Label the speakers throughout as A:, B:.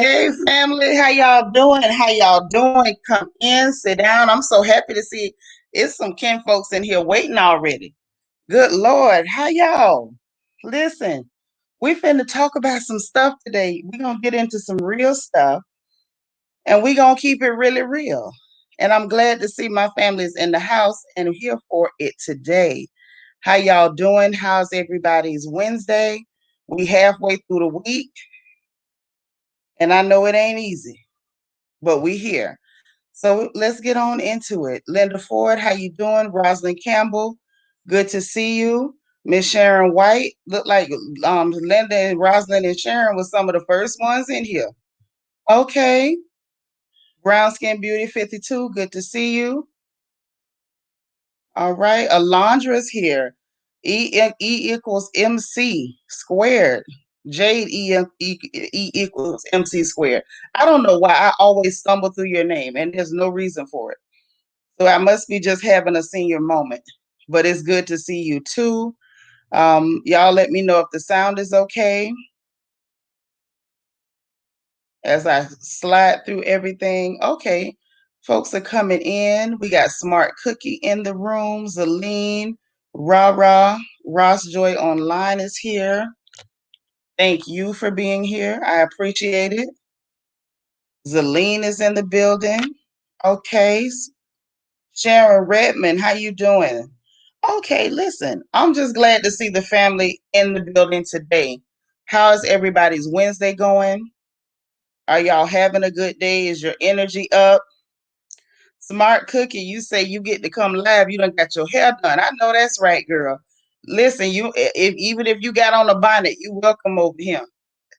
A: Hey family, how y'all doing? How y'all doing? Come in, sit down. I'm so happy to see it's some kin folks in here waiting already. Good Lord, how y'all? Listen, we finna talk about some stuff today. We're gonna get into some real stuff and we're gonna keep it really real. And I'm glad to see my family's in the house and here for it today. How y'all doing? How's everybody's Wednesday? We halfway through the week, and I know it ain't easy, but we here. So let's get on into it. Linda Ford, how you doing? Rosalind Campbell, good to see you. Miss Sharon White, look like Linda and Rosalind and Sharon was some of the first ones in here. Okay. Brown Skin Beauty 52, good to see you. All right. Alondra's here. E equals MC squared. Jade E equals MC squared. I don't know why I always stumble through your name, and there's no reason for it. So I must be just having a senior moment, but it's good to see you too. Y'all let me know if the sound is okay as I slide through everything. Okay, folks are coming in. We got Smart Cookie in the room. Zaleen, Rah, Ross Joy Online is here. Thank you for being here. I appreciate it. Zaleen is in the building. Okay, Sharon Redmond, how you doing? Okay, listen, I'm just glad to see the family in the building today. How's everybody's Wednesday going? Are y'all having a good day? Is your energy up? Smart Cookie, you say you get to come live. You done got your hair done. I know that's right, girl. Listen, even if you got on a bonnet, you welcome over here.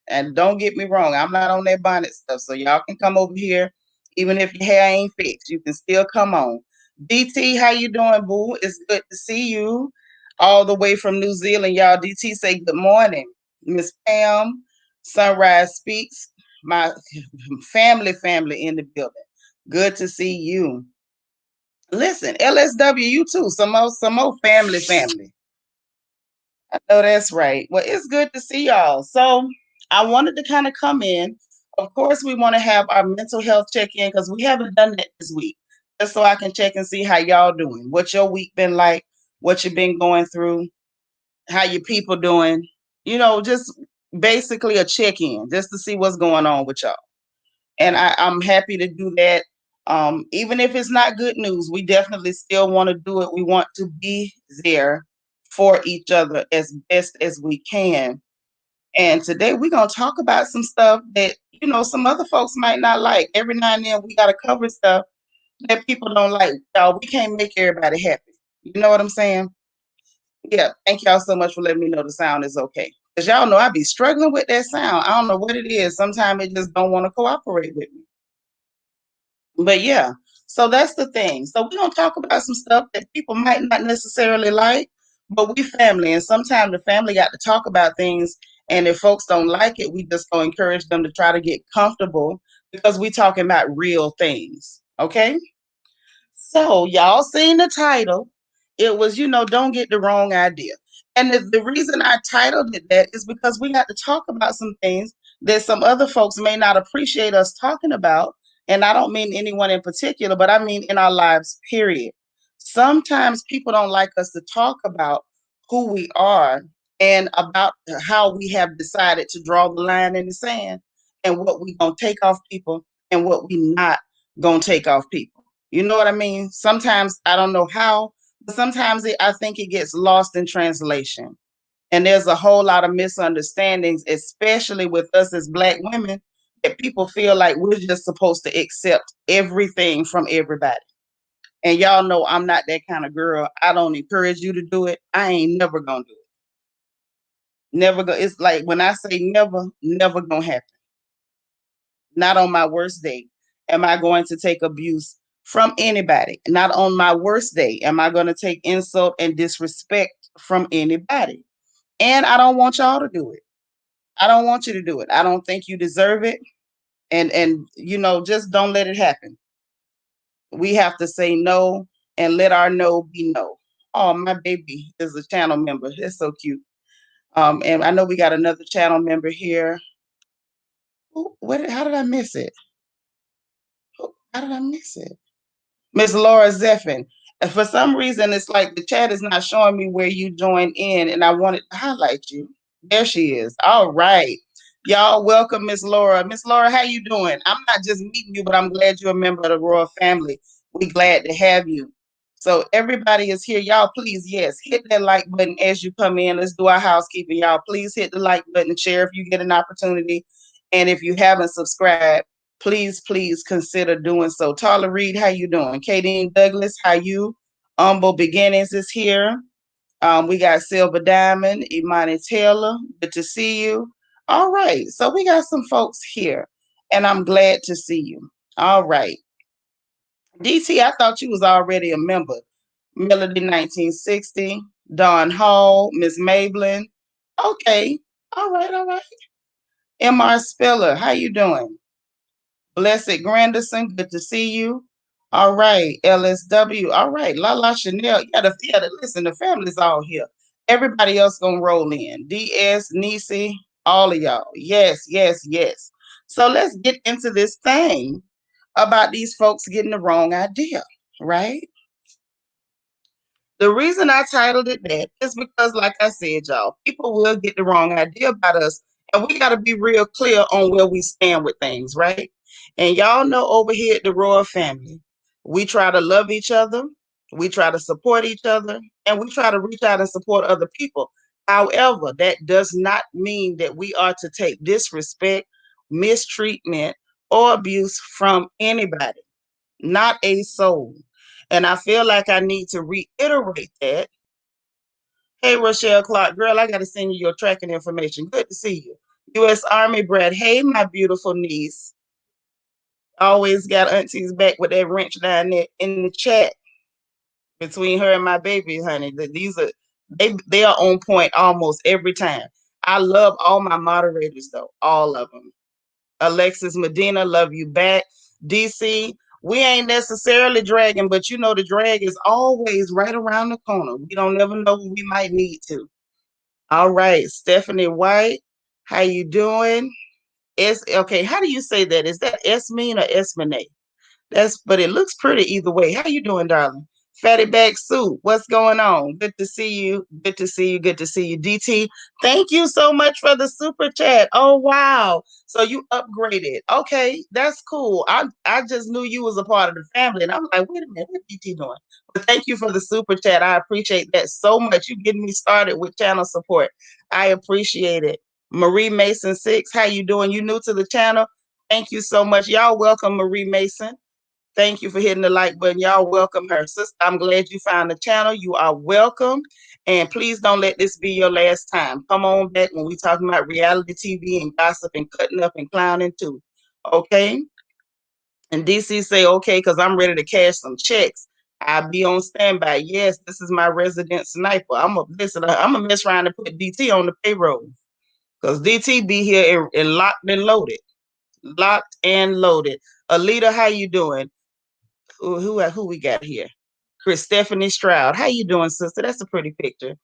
A: And don't get me wrong, I'm not on that bonnet stuff, so y'all can come over here. Even if your hair ain't fixed, you can still come on. DT, how you doing, boo? It's good to see you all the way from New Zealand, y'all. DT say good morning. Miss Pam, Sunrise Speaks, my family in the building. Good to see you. Listen, LSW, you too. Some more family. I know that's right. Well, it's good to see y'all. So I wanted to kind of come in. Of course, we want to have our mental health check-in because we haven't done that this week. Just so I can check and see how y'all doing. What your week been like, what you've been going through, how your people doing. Just basically a check-in, just to see what's going on with y'all. And I'm happy to do that. Even if it's not good news, we definitely still want to do it. We want to be there for each other as best as we can. And today we're going to talk about some stuff that, some other folks might not like. Every now and then we got to cover stuff that people don't like. Y'all, we can't make everybody happy. You know what I'm saying? Yeah. Thank y'all so much for letting me know the sound is okay. Because y'all know I be struggling with that sound. I don't know what it is. Sometimes it just don't want to cooperate with me. But yeah, so that's the thing. So we're gonna talk about some stuff that people might not necessarily like, but we family, and sometimes the family got to talk about things. And if folks don't like it, we just gonna encourage them to try to get comfortable because we talking about real things. Okay. So y'all seen the title. It was, don't get the wrong idea. And the reason I titled it that is because we got to talk about some things that some other folks may not appreciate us talking about. And I don't mean anyone in particular, but I mean in our lives, period. Sometimes people don't like us to talk about who we are and about how we have decided to draw the line in the sand and what we gonna take off people and what we not gonna take off people. You know what I mean? Sometimes I don't know how, but sometimes I think it gets lost in translation. And there's a whole lot of misunderstandings, especially with us as Black women, that people feel like we're just supposed to accept everything from everybody. And y'all know I'm not that kind of girl. I don't encourage you to do it. I ain't never gonna do it. Never go. It's like when I say never, never gonna happen. Not on my worst day am I going to take abuse from anybody. Not on my worst day am I going to take insult and disrespect from anybody. And I don't want y'all to do it. I don't want you to do it. I don't think you deserve it. And just don't let it happen. We have to say no and let our no be no. Oh, my baby is a channel member. It's so cute. And I know we got another channel member here. How did I miss it? How did I miss it? Miss Laura Zeffin. And for some reason, it's like the chat is not showing me where you joined in, and I wanted to highlight you. There she is. All right. Y'all welcome Miss Laura. Miss Laura, how you doing? I'm not just meeting you, but I'm glad you're a member of the royal family. We glad to have you. So everybody is here. Y'all, please, yes, hit that like button as you come in. Let's do our housekeeping. Y'all, please hit the like button, share if you get an opportunity. And if you haven't subscribed, please consider doing so. Tarla Reed, how you doing? Kadeen Douglas, how you? Humble Beginnings is here. We got Silver Diamond, Imani Taylor, good to see you. All right, so we got some folks here, and I'm glad to see you. All right. DT, I thought you was already a member. Melody 1960, Dawn Hall, Miss Mablin. Okay, all right. MR Spiller, how you doing? Blessed Granderson, good to see you. All right, LSW. All right, Lala Chanel. Listen, the family's all here. Everybody else gonna roll in. DS, Nisi, all of y'all. Yes. So let's get into this thing about these folks getting the wrong idea, right? The reason I titled it that is because, like I said, y'all, people will get the wrong idea about us, and we got to be real clear on where we stand with things, right? And y'all know over here at the Royal Family, we try to love each other, we try to support each other, and we try to reach out and support other people. However, that does not mean that we are to take disrespect, mistreatment, or abuse from anybody, not a soul. And I feel like I need to reiterate that. Hey, Rochelle Clark, girl, I got to send you your tracking information. Good to see you. U.S. Army Brad. Hey, my beautiful niece. Always got aunties back with that wrench down there in the chat between her and my baby, honey. These are they are on point almost every time. I love all my moderators though, all of them. Alexis Medina, love you back. DC, we ain't necessarily dragging, but you know the drag is always right around the corner. We don't never know when we might need to. All right, Stephanie White, how you doing? Okay, how do you say that? Is that Esmeen or Esmine? But it looks pretty either way. How you doing, darling? Fatty Back Soup, what's going on? Good to see you. Good to see you. Good to see you. DT, thank you so much for the super chat. Oh wow. So you upgraded. Okay, that's cool. I just knew you was a part of the family. And I'm like, wait a minute, what DT doing? But thank you for the super chat. I appreciate that so much. You getting me started with channel support. I appreciate it. Marie Mason 6, how you doing? You new to the channel? Thank you so much. Y'all welcome Marie Mason. Thank you for hitting the like button. Y'all welcome her. Sister, I'm glad you found the channel. You are welcome. And please don't let this be your last time. Come on back when we talking about reality TV and gossip and cutting up and clowning too. Okay? And DC say, okay, because I'm ready to cash some checks. I'll be on standby. Yes, this is my resident sniper. I'm gonna mess around and put DT on the payroll. Because DT be here and locked and loaded. Locked and loaded. Alita, how you doing? Who we got here? Chris Stephanie Stroud. How you doing, sister? That's a pretty picture.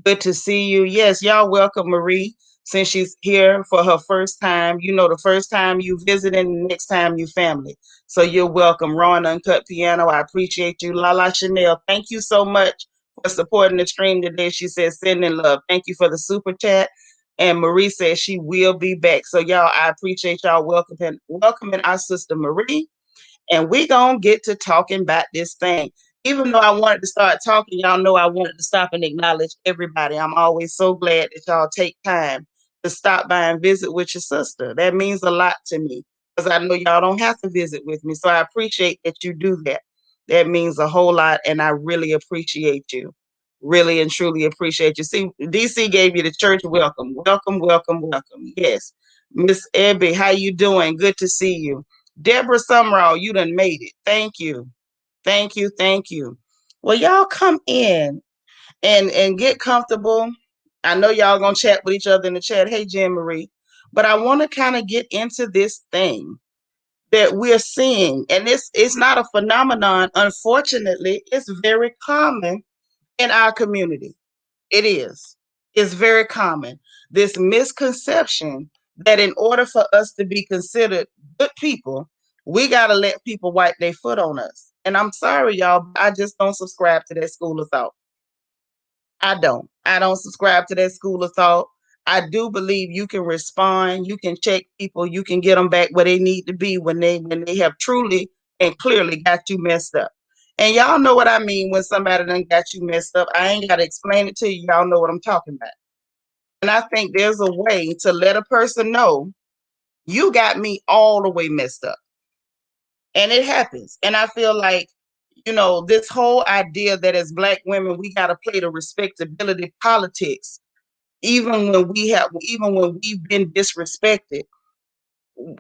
A: Good to see you. Yes, y'all welcome Marie since she's here for her first time. You know, the first time you visit and the next time you family. So you're welcome. Ron Uncut Piano, I appreciate you. Lala Chanel, thank you so much for supporting the stream today. She says, sending love. Thank you for the super chat. And Marie says she will be back. So y'all, I appreciate y'all welcoming our sister Marie. And we gonna get to talking about this thing. Even though I wanted to start talking, y'all know I wanted to stop and acknowledge everybody. I'm always so glad that y'all take time to stop by and visit with your sister. That means a lot to me because I know y'all don't have to visit with me. So I appreciate that you do that. That means a whole lot, and I really appreciate you. Really and truly appreciate you. See, DC gave you the church welcome. Welcome. Yes. Miss Ebby, how you doing? Good to see you. Deborah Summerall, you done made it. Thank you. Thank you. Well, y'all come in and get comfortable. I know y'all gonna chat with each other in the chat. Hey, Jen Marie. But I want to kind of get into this thing that we're seeing. And this is not a phenomenon. Unfortunately, it's very common in our community. It is. It's very common. This misconception that in order for us to be considered good people, we got to let people wipe their foot on us. And I'm sorry, y'all, but I just don't subscribe to that school of thought. I don't. I don't subscribe to that school of thought. I do believe you can respond, you can check people, you can get them back where they need to be when they have truly and clearly got you messed up. And y'all know what I mean when somebody done got you messed up. I ain't got to explain it to you. Y'all know what I'm talking about. And I think there's a way to let a person know you got me all the way messed up. And it happens. And I feel like, this whole idea that as Black women, we got to play the respectability politics, even when we've been disrespected,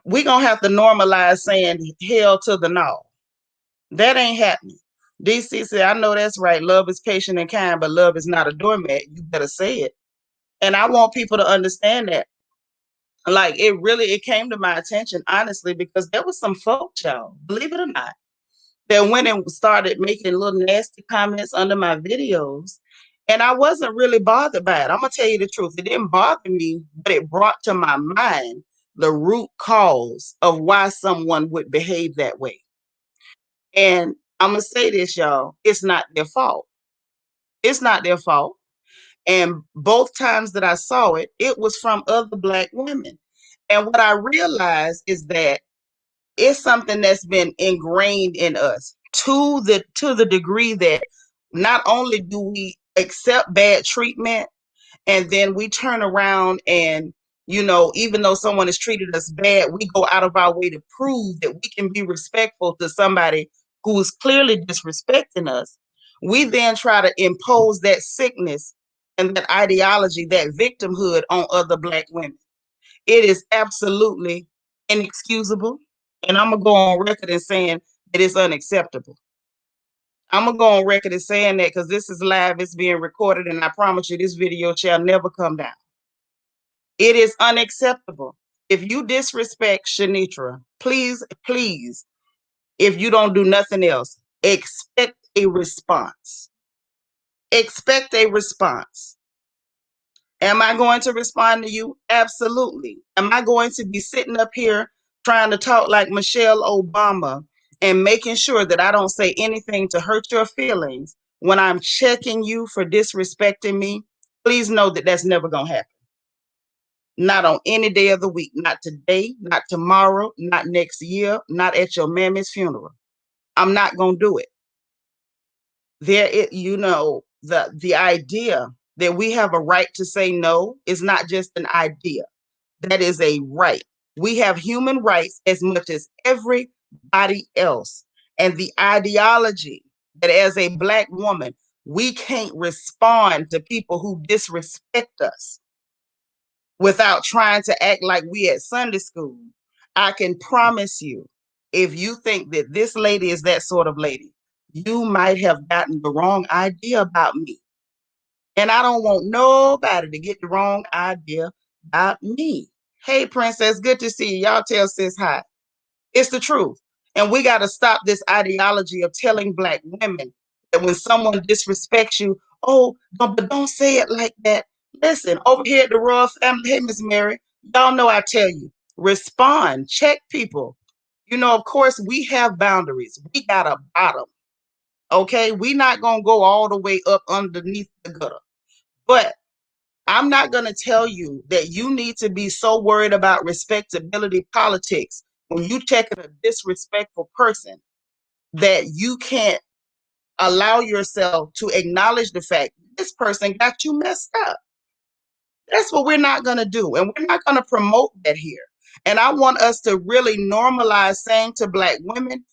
A: we're going to have to normalize saying hell to the no. That ain't happening. DC said, I know that's right. Love is patient and kind, but love is not a doormat. You better say it. And I want people to understand that. Like, it came to my attention, honestly, because there was some folks, y'all, believe it or not, that went and started making little nasty comments under my videos. And I wasn't really bothered by it. I'm going to tell you the truth. It didn't bother me, but it brought to my mind the root cause of why someone would behave that way. And I'm going to say this, y'all, it's not their fault. It's not their fault. And both times that I saw it, it was from other Black women. And what I realized is that it's something that's been ingrained in us to the degree that not only do we accept bad treatment, and then we turn around and, even though someone has treated us bad, we go out of our way to prove that we can be respectful to somebody who is clearly disrespecting us. We then try to impose that sickness and that ideology, that victimhood on other Black women. It is absolutely inexcusable. And I'm going to go on record and saying that it's unacceptable. I'm going to go on record and saying that because this is live, it's being recorded, and I promise you this video shall never come down. It is unacceptable. If you disrespect Shanitra, please, please, if you don't do nothing else, expect a response. Expect a response. Am I going to respond to you? Absolutely. Am I going to be sitting up here trying to talk like Michelle Obama and making sure that I don't say anything to hurt your feelings when I'm checking you for disrespecting me? Please know that that's never going to happen. Not on any day of the week. Not today, not tomorrow, not next year, not at your mammy's funeral. I'm not going to do it. The idea that we have a right to say no is not just an idea. That is a right. We have human rights as much as everybody else. And the ideology that as a Black woman, we can't respond to people who disrespect us without trying to act like we at Sunday school. I can promise you, if you think that this lady is that sort of lady, you might have gotten the wrong idea about me. And I don't want nobody to get the wrong idea about me. Hey, Princess, good to see you. Y'all tell sis hi. It's the truth. And we got to stop this ideology of telling Black women that when someone disrespects you, oh, but don't say it like that. Listen, over here at the Royal Family, hey, Miss Mary, y'all know I tell you, respond, check people. Of course, we have boundaries. We got a bottom. Okay, we're not going to go all the way up underneath the gutter. But I'm not going to tell you that you need to be so worried about respectability politics when you check a disrespectful person that you can't allow yourself to acknowledge the fact this person got you messed up. That's what we're not going to do. And we're not going to promote that here. And I want us to really normalize saying to Black women,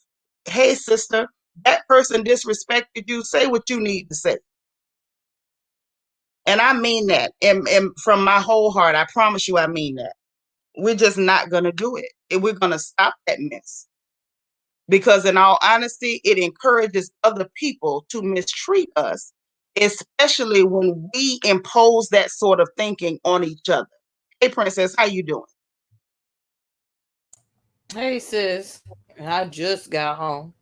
A: hey, sister, that person disrespected you. Say what you need to say. And I mean that. And from my whole heart, I promise you I mean that. We're just not going to do it. And we're going to stop that mess. Because in all honesty, it encourages other people to mistreat us, especially when we impose that sort of thinking on each other. Hey, Princess, how you doing?
B: Hey, sis. I just got home.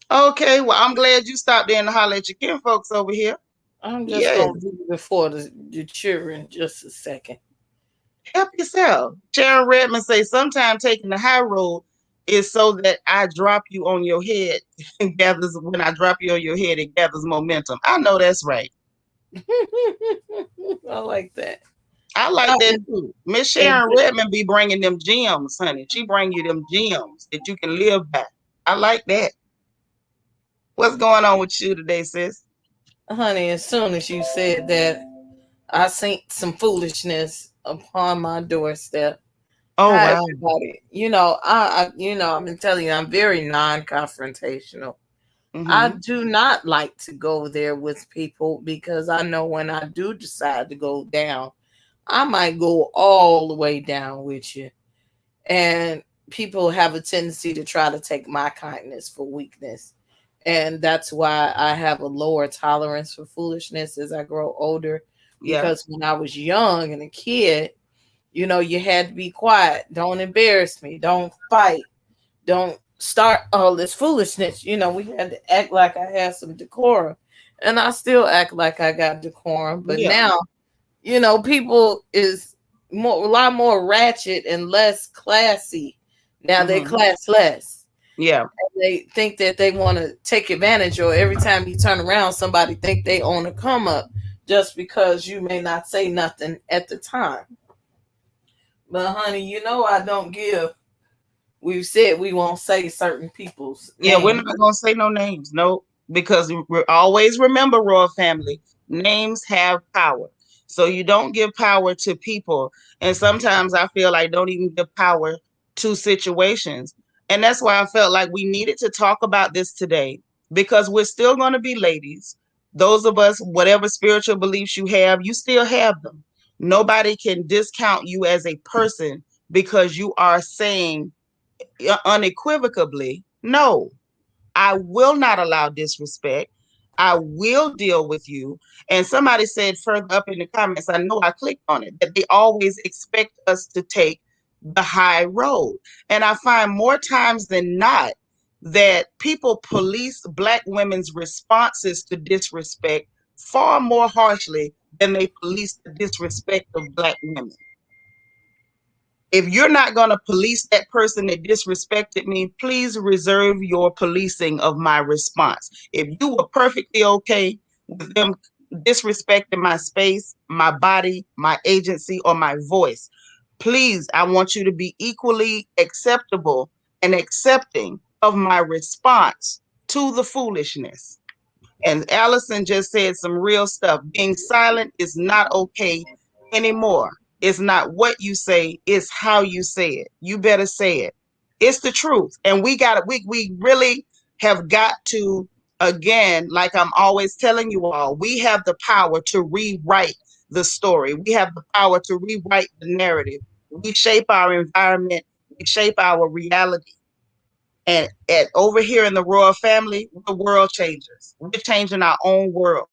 A: Okay, well, I'm glad you stopped in to holler at your kin folks over here.
B: I'm just
A: Yes.
B: going to do it before the children just a second.
A: Help yourself. Sharon Redmond say sometimes taking the high road is so that I drop you on your head and gathers when I drop you on your head, it gathers momentum. I know that's right.
B: I like that.
A: I like
B: Uh,
A: that too. Miss
B: and
A: Sharon Redmond be bringing them gems, honey. She bring you them gems that you can live by. I like that. What's going on with you today, sis?
B: honey, as soon as you said that, I seen some foolishness upon my doorstep.
A: Oh
B: Hi,
A: wow.
B: everybody. I've been telling you, I'm very non-confrontational. I
A: Mm-hmm.
B: do not like to go there with people because I know when I do decide to go down, I might go all the way down with you. And people have a tendency to try to take my kindness for weakness. And that's why I have a lower tolerance for foolishness as I grow older.
A: Yeah.
B: Because when I was young and a kid, you had to be quiet. Don't embarrass me. Don't fight. Don't start all this foolishness. We had to act like I had some decorum. And I still act like I got decorum. But
A: Yeah.
B: now, people is a lot more ratchet and less classy. Now they
A: Mm-hmm.
B: class less.
A: Yeah.
B: They think that they want to take advantage, or every time you turn around, somebody think they own a come up just because you may not say nothing at the time. But honey, I don't give. We've said we won't say certain people's
A: Yeah, we're
B: names.
A: not gonna say no names, no, because we always remember, royal family, names have power. So you don't give power to people, and sometimes I feel like don't even give power to situations. And that's why I felt like we needed to talk about this today because we're still going to be ladies. Those of us, whatever spiritual beliefs you have, you still have them. Nobody can discount you as a person because you are saying unequivocally, no, I will not allow disrespect. I will deal with you. And somebody said further up in the comments, I know I clicked on it, that they always expect us to take the high road. And I find more times than not that people police Black women's responses to disrespect far more harshly than they police the disrespect of Black women. If you're not going to police that person that disrespected me, please reserve your policing of my response. If you were perfectly okay with them disrespecting my space, my body, my agency, or my voice, please, I want you to be equally acceptable and accepting of my response to the foolishness. And Allison just said some real stuff. Being silent is not okay anymore. It's not what you say, it's how you say it. You better say it. It's the truth. And we really have got to, again, like I'm always telling you all, we have the power to rewrite the story. We have the power to rewrite the narrative. We shape our environment, we shape our reality. And at over here in the royal family, the world changes. We're changing our own worlds.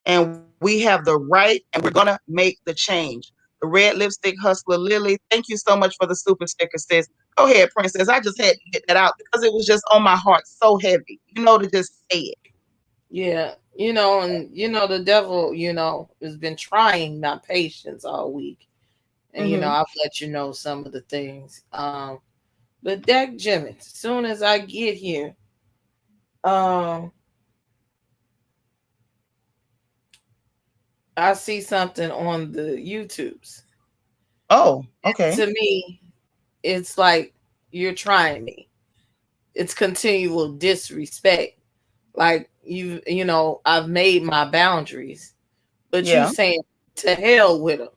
A: And we have the right and we're gonna make the change. The red lipstick hustler Lily, thank you so much for the super sticker, sis. Go ahead, princess. I just had to get that out because it was just on my heart so heavy, to just say it.
B: Yeah, and the devil, has been trying my patience all week, and
A: Mm-hmm.
B: I've let you know some of the things. But Dak Jimmett, as soon as I get here, um, I see something on the YouTubes.
A: Oh, okay.
B: To me, it's like you're trying me. It's continual disrespect. Like I've made my boundaries, but you
A: Yeah,
B: saying to hell with them.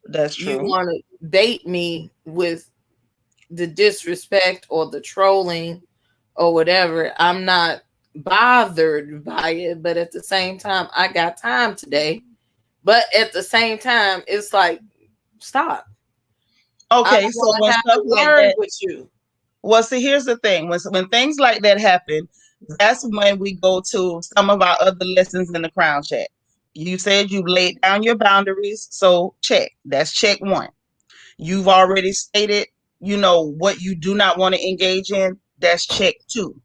A: that's
B: You
A: true.
B: want to bait me with the disrespect or the trolling or whatever. I'm not bothered by it, but at the same time, I got time today. But at the same time, it's like, stop. I
A: Okay,
B: don't
A: so
B: want to
A: when
B: have
A: stuff
B: the
A: like
B: word
A: that,
B: with you.
A: well, see, here's the thing. When things like that happen, that's when we go to some of our other lessons in the crown check. You said you laid down your boundaries, so check. That's check one. You've already stated, what you do not want to engage in. That's check two.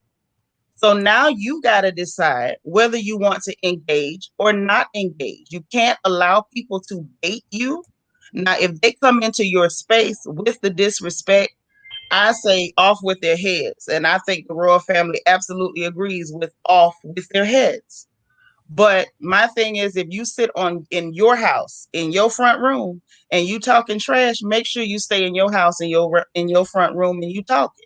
A: So now you got to decide whether you want to engage or not engage. You can't allow people to bait you Now, if they come into your space with the disrespect, I say off with their heads. And I think the royal family absolutely agrees with off with their heads. But my thing is, if you sit on in your house, in your front room, and you talking trash, make sure you stay in your house, in your front room, and you talking.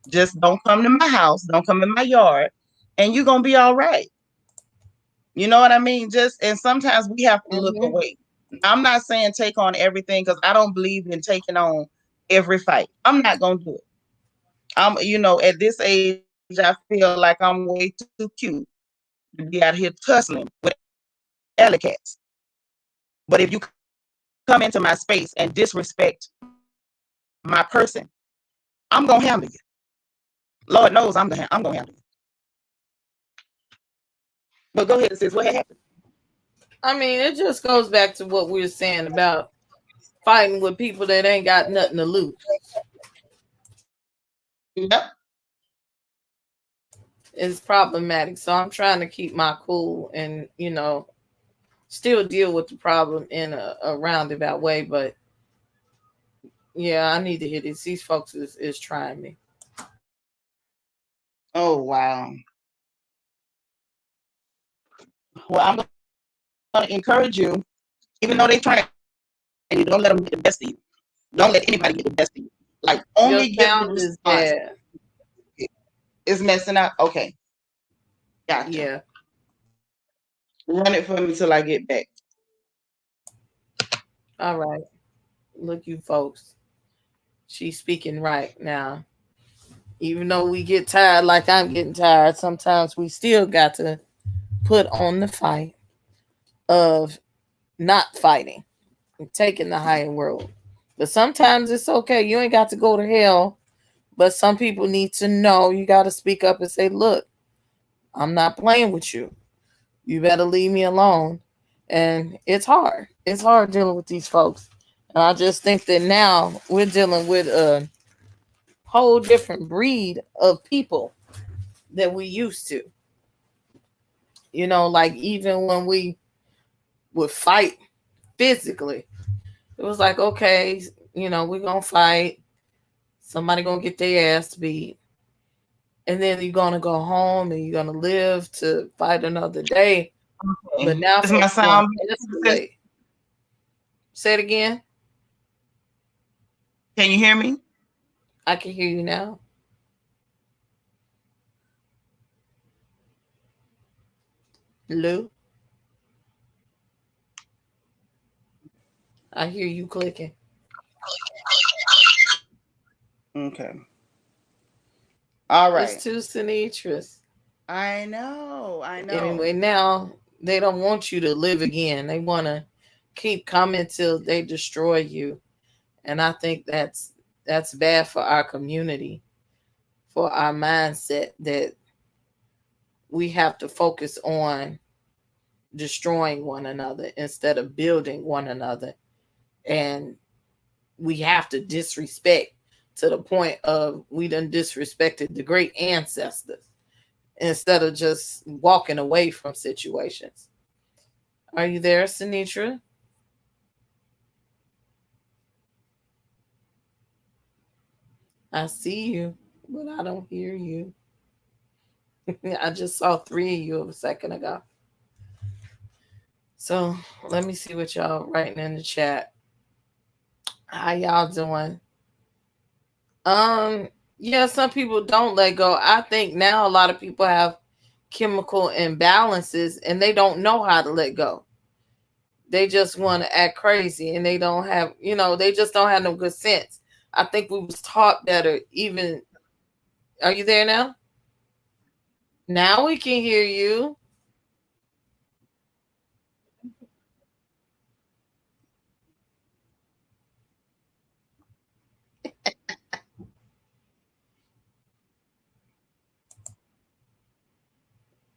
A: Just don't come to my house, don't come in my yard, and you're gonna be all right. You know what I mean? Just and sometimes we have to look
B: Mm-hmm.
A: away. I'm not saying take on everything because I don't believe in taking on every fight. I'm not gonna do it. At this age, I feel like I'm way too cute to be out here tussling with alley cats. But if you come into my space and disrespect my person, I'm gonna handle you. Lord knows I'm gonna handle you. But go ahead and sis, what had happened?
B: I mean, it just goes back to what we were saying about fighting with people that ain't got nothing to lose.
A: Yep.
B: It's problematic. So I'm trying to keep my cool and, still deal with the problem in a roundabout way. But yeah, I need to hear this. These folks is trying me.
A: Oh wow. Well, I'm gonna encourage you, even though they trying you, don't let them get the best of you. Don't let anybody get the best of you. Like only give the
B: Your
A: response.
B: sound is bad.
A: It's messing up. Okay, gotcha.
B: Yeah.
A: Run it for me till I get back.
B: All right. Look, you folks. She's speaking right now. Even though we get tired, like I'm getting tired, sometimes we still got to put on the fight of not fighting and taking the higher road. But sometimes it's okay. You ain't got to go to hell. But some people need to know you got to speak up and say, look, I'm not playing with you. You better leave me alone. And it's hard. It's hard dealing with these folks. And I just think that now we're dealing with a whole different breed of people that we used to. Like even when we would fight physically, it was like, okay, we're going to fight. Somebody going to get their ass beat. And then you're going to go home and you're going to live to fight another day. But
A: Okay.
B: now
A: Is my
B: folks want
A: sound
B: to
A: sis?
B: escalate. Say it again.
A: Can you hear me?
B: I can hear you now. Lou, I hear you clicking.
A: Okay. All
B: It's
A: right.
B: too Sinitras.
A: I know.
B: Anyway, now they don't want you to live again. They want to keep coming till they destroy you. And I think that's bad for our community, for our mindset that we have to focus on destroying one another instead of building one another. And we have to disrespect to the point of we done disrespected the great ancestors instead of just walking away from situations. Are you there, Sinitra? I see you, but I don't hear you. I just saw three of you a second ago. So let me see what y'all writing in the chat. How y'all doing? Um, yeah, some people don't let go. I think now a lot of people have chemical imbalances and they don't know how to let go. They just want to act crazy and they don't have, they just don't have no good sense. I think we was taught better even. Are you there now? Now we can hear you.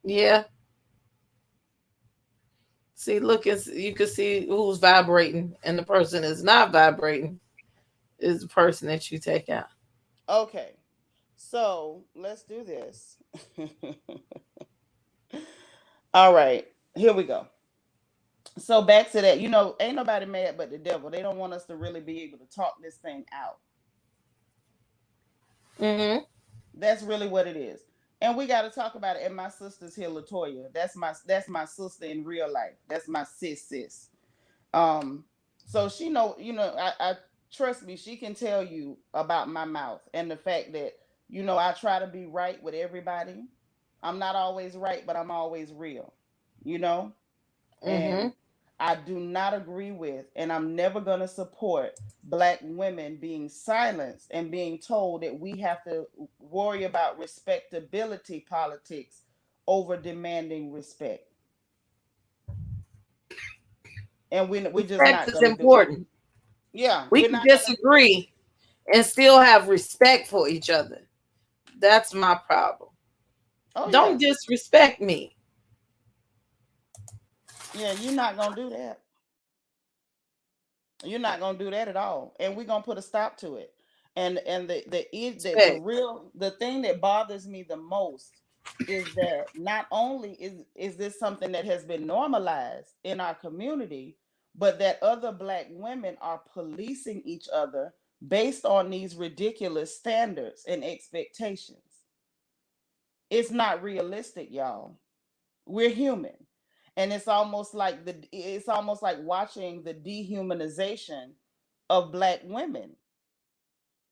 B: Yeah. See, look, you can see who's vibrating, and the person is not vibrating is the person that you take out.
A: Okay. So let's do this. All right. Here we go. So back to that, ain't nobody mad but the devil. They don't want us to really be able to talk this thing out.
B: Mm-hmm.
A: That's really what it is. And we got to talk about it. And my sister's here, Latoya. That's my sister in real life. That's my sis. Um, so she I trust me, she can tell you about my mouth and the fact that, I try to be right with everybody. I'm not always right, but I'm always real, you know?
B: Mm-hmm.
A: And I do not agree with, and I'm never going to support Black women being silenced and being told that we have to worry about respectability politics over demanding respect. And we're just
B: Respect
A: not
B: is
A: going to do it.
B: important.
A: Yeah,
B: We
A: we're
B: can
A: not going to.
B: disagree and still have respect for each other. That's my problem.
A: Oh,
B: Don't
A: yeah.
B: disrespect me.
A: Yeah, you're not going to do that. You're not going to do that at all. And we're going to put a stop to it. And the
B: Respect.
A: real the thing that bothers me the most is that not only is this something that has been normalized in our community, but that other Black women are policing each other based on these ridiculous standards and expectations. It's not realistic, y'all. We're human. And it's almost like watching the dehumanization of Black women.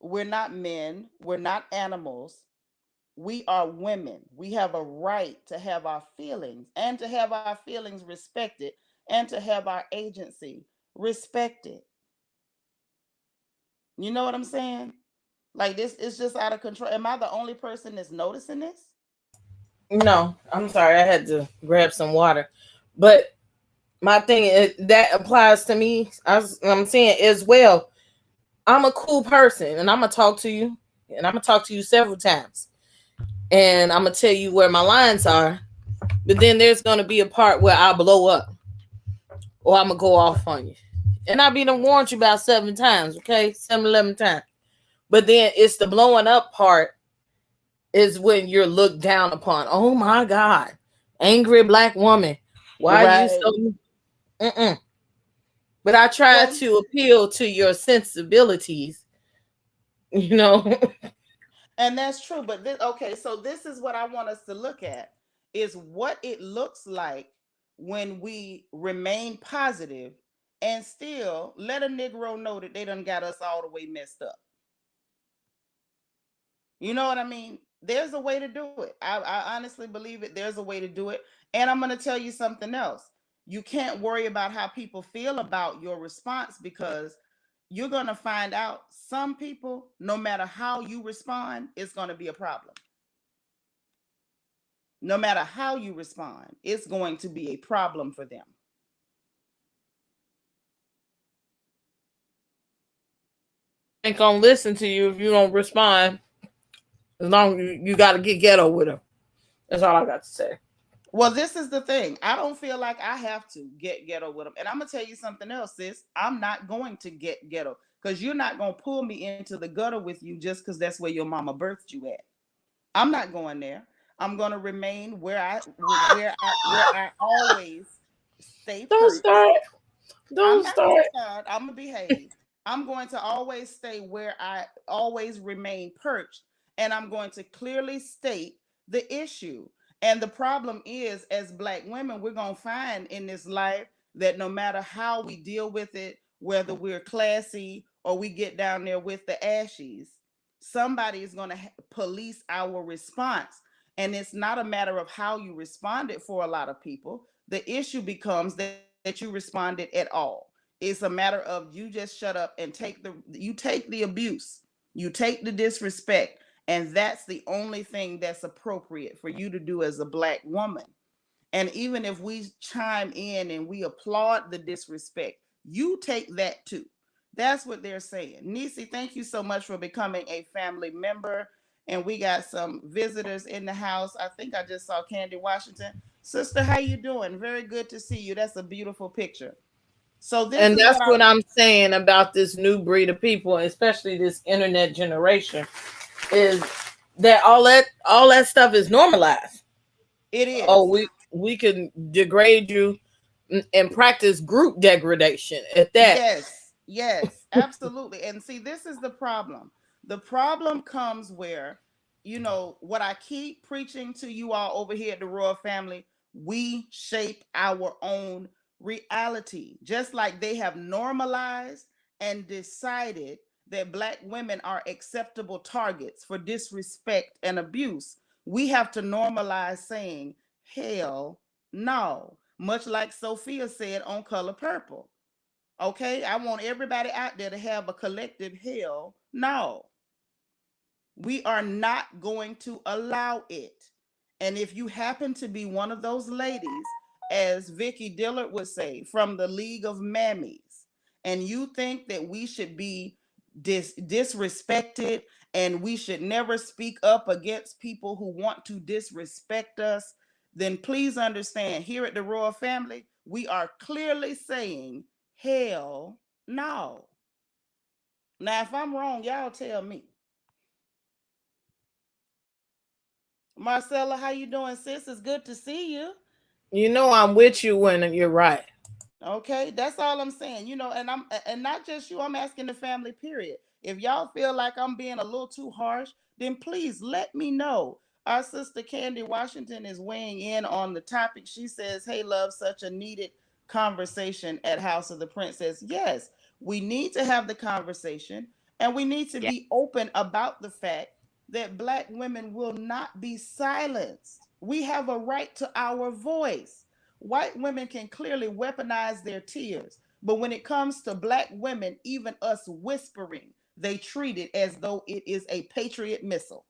A: We're not men, we're not animals. We are women. We have a right to have our feelings and to have our feelings respected and to have our agency respected. You know what I'm saying? Like, this is just out of control. Am I the only person that's noticing this?
B: No, I'm sorry. I had to grab some water. But my thing is that applies to me. I'm saying as well. I'm a cool person, and I'm gonna talk to you, and I'm gonna talk to you several times, and I'm gonna tell you where my lines are. But then there's gonna be a part where I blow up, or I'm gonna go off on you, and I'll be done warned you about 7 times, okay, 7, 11 times. But then it's the blowing up part is when you're looked down upon. Oh my God, angry Black woman, why are you
A: Right.
B: so? Mm-mm. But I try
A: Well,
B: to appeal to your sensibilities, you know.
A: and that's true. But okay, so this is what I want us to look at is what it looks like when we remain positive and still let a Negro know that they done got us all the way messed up. You know what I mean? There's a way to do it. I honestly believe it. There's a way to do it. And I'm going to tell you something else. You can't worry about how people feel about your response because you're going to find out some people, no matter how you respond, it's going to be a problem. No matter how you respond, it's going to be a problem for them.
B: Ain't gonna listen to you if you don't respond. As long as you got to get ghetto with them. That's all I got to say.
A: Well, this is the thing. I don't feel like I have to get ghetto with them. And I'm going to tell you something else, sis. I'm not going to get ghetto because you're not going to pull me into the gutter with you just because that's where your mama birthed you at. I'm not going there. I'm going to remain where I always stay
B: Don't
A: perched.
B: start.
A: I'm
B: Don't
A: not going to
B: start.
A: start. I'm going to behave. I'm going to always stay where I always remain perched. And I'm going to clearly state the issue. And the problem is, as Black women, we're going to find in this life that no matter how we deal with it, whether we're classy or we get down there with the ashes, somebody is going to police our response. And it's not a matter of how you responded for a lot of people. The issue becomes that you responded at all. It's a matter of you just shut up and take the abuse, you take the disrespect, and that's the only thing that's appropriate for you to do as a Black woman. And even if we chime in and we applaud the disrespect, you take that too. That's what they're saying. Nisi, thank you so much for becoming a family member. And we got some visitors in the house. I think I just saw Candy Washington. Sister, how you doing? Very good to see you. That's a beautiful picture. So this
B: And
A: is
B: that's
A: what I
B: what I'm saying about this new breed of people, especially this internet generation, is that all that stuff is normalized.
A: it
B: Oh,
A: is.
B: we can degrade you. and practice group degradation at that.
A: Yes, absolutely. And see, this is the problem. The problem comes where, what I keep preaching to you all over here at the Royal Family, we shape our own reality. Just like they have normalized and decided that Black women are acceptable targets for disrespect and abuse, we have to normalize saying, hell no. Much like Sophia said on Color Purple. Okay, I want everybody out there to have a collective hell no. We are not going to allow it. And if you happen to be one of those ladies, as Vicky Dillard would say, from the League of Mammies, and you think that we should be disrespected and we should never speak up against people who want to disrespect us, then please understand, here at the Royal Family, we are clearly saying, hell no. Now, if I'm wrong, y'all tell me. Marcella, how you doing, sis? It's good to see you.
B: You know I'm with you when you're right.
A: Okay, that's all I'm saying. And not just you, I'm asking the family, period. If y'all feel like I'm being a little too harsh, then please let me know. Our sister Candy Washington is weighing in on the topic. She says, hey, love, such a needed conversation at House of the Princess. Yes, we need to have the conversation, and we need to be open about the fact that Black women will not be silenced. We have a right to our voice. White women can clearly weaponize their tears, but when it comes to Black women, even us whispering, they treat it as though it is a Patriot missile.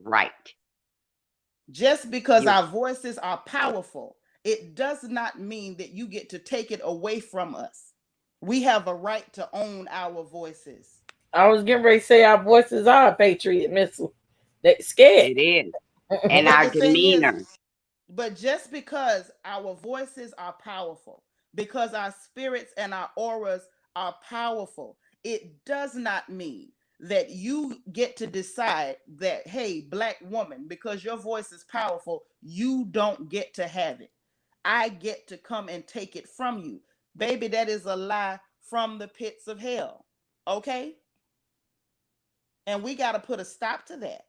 C: Right.
A: Just because our voices are powerful, it does not mean that you get to take it away from us. We have a right to own our voices.
B: I was getting ready to say our voices are a Patriot missile. They scared.
C: It is.
A: But
C: And our
A: the thing is,
C: demeanor.
A: but just because our voices are powerful, because our spirits and our auras are powerful, it does not mean that you get to decide that, hey, Black woman, because your voice is powerful, you don't get to have it. I get to come and take it from you. Baby, that is a lie from the pits of hell. Okay? And we got to put a stop to that.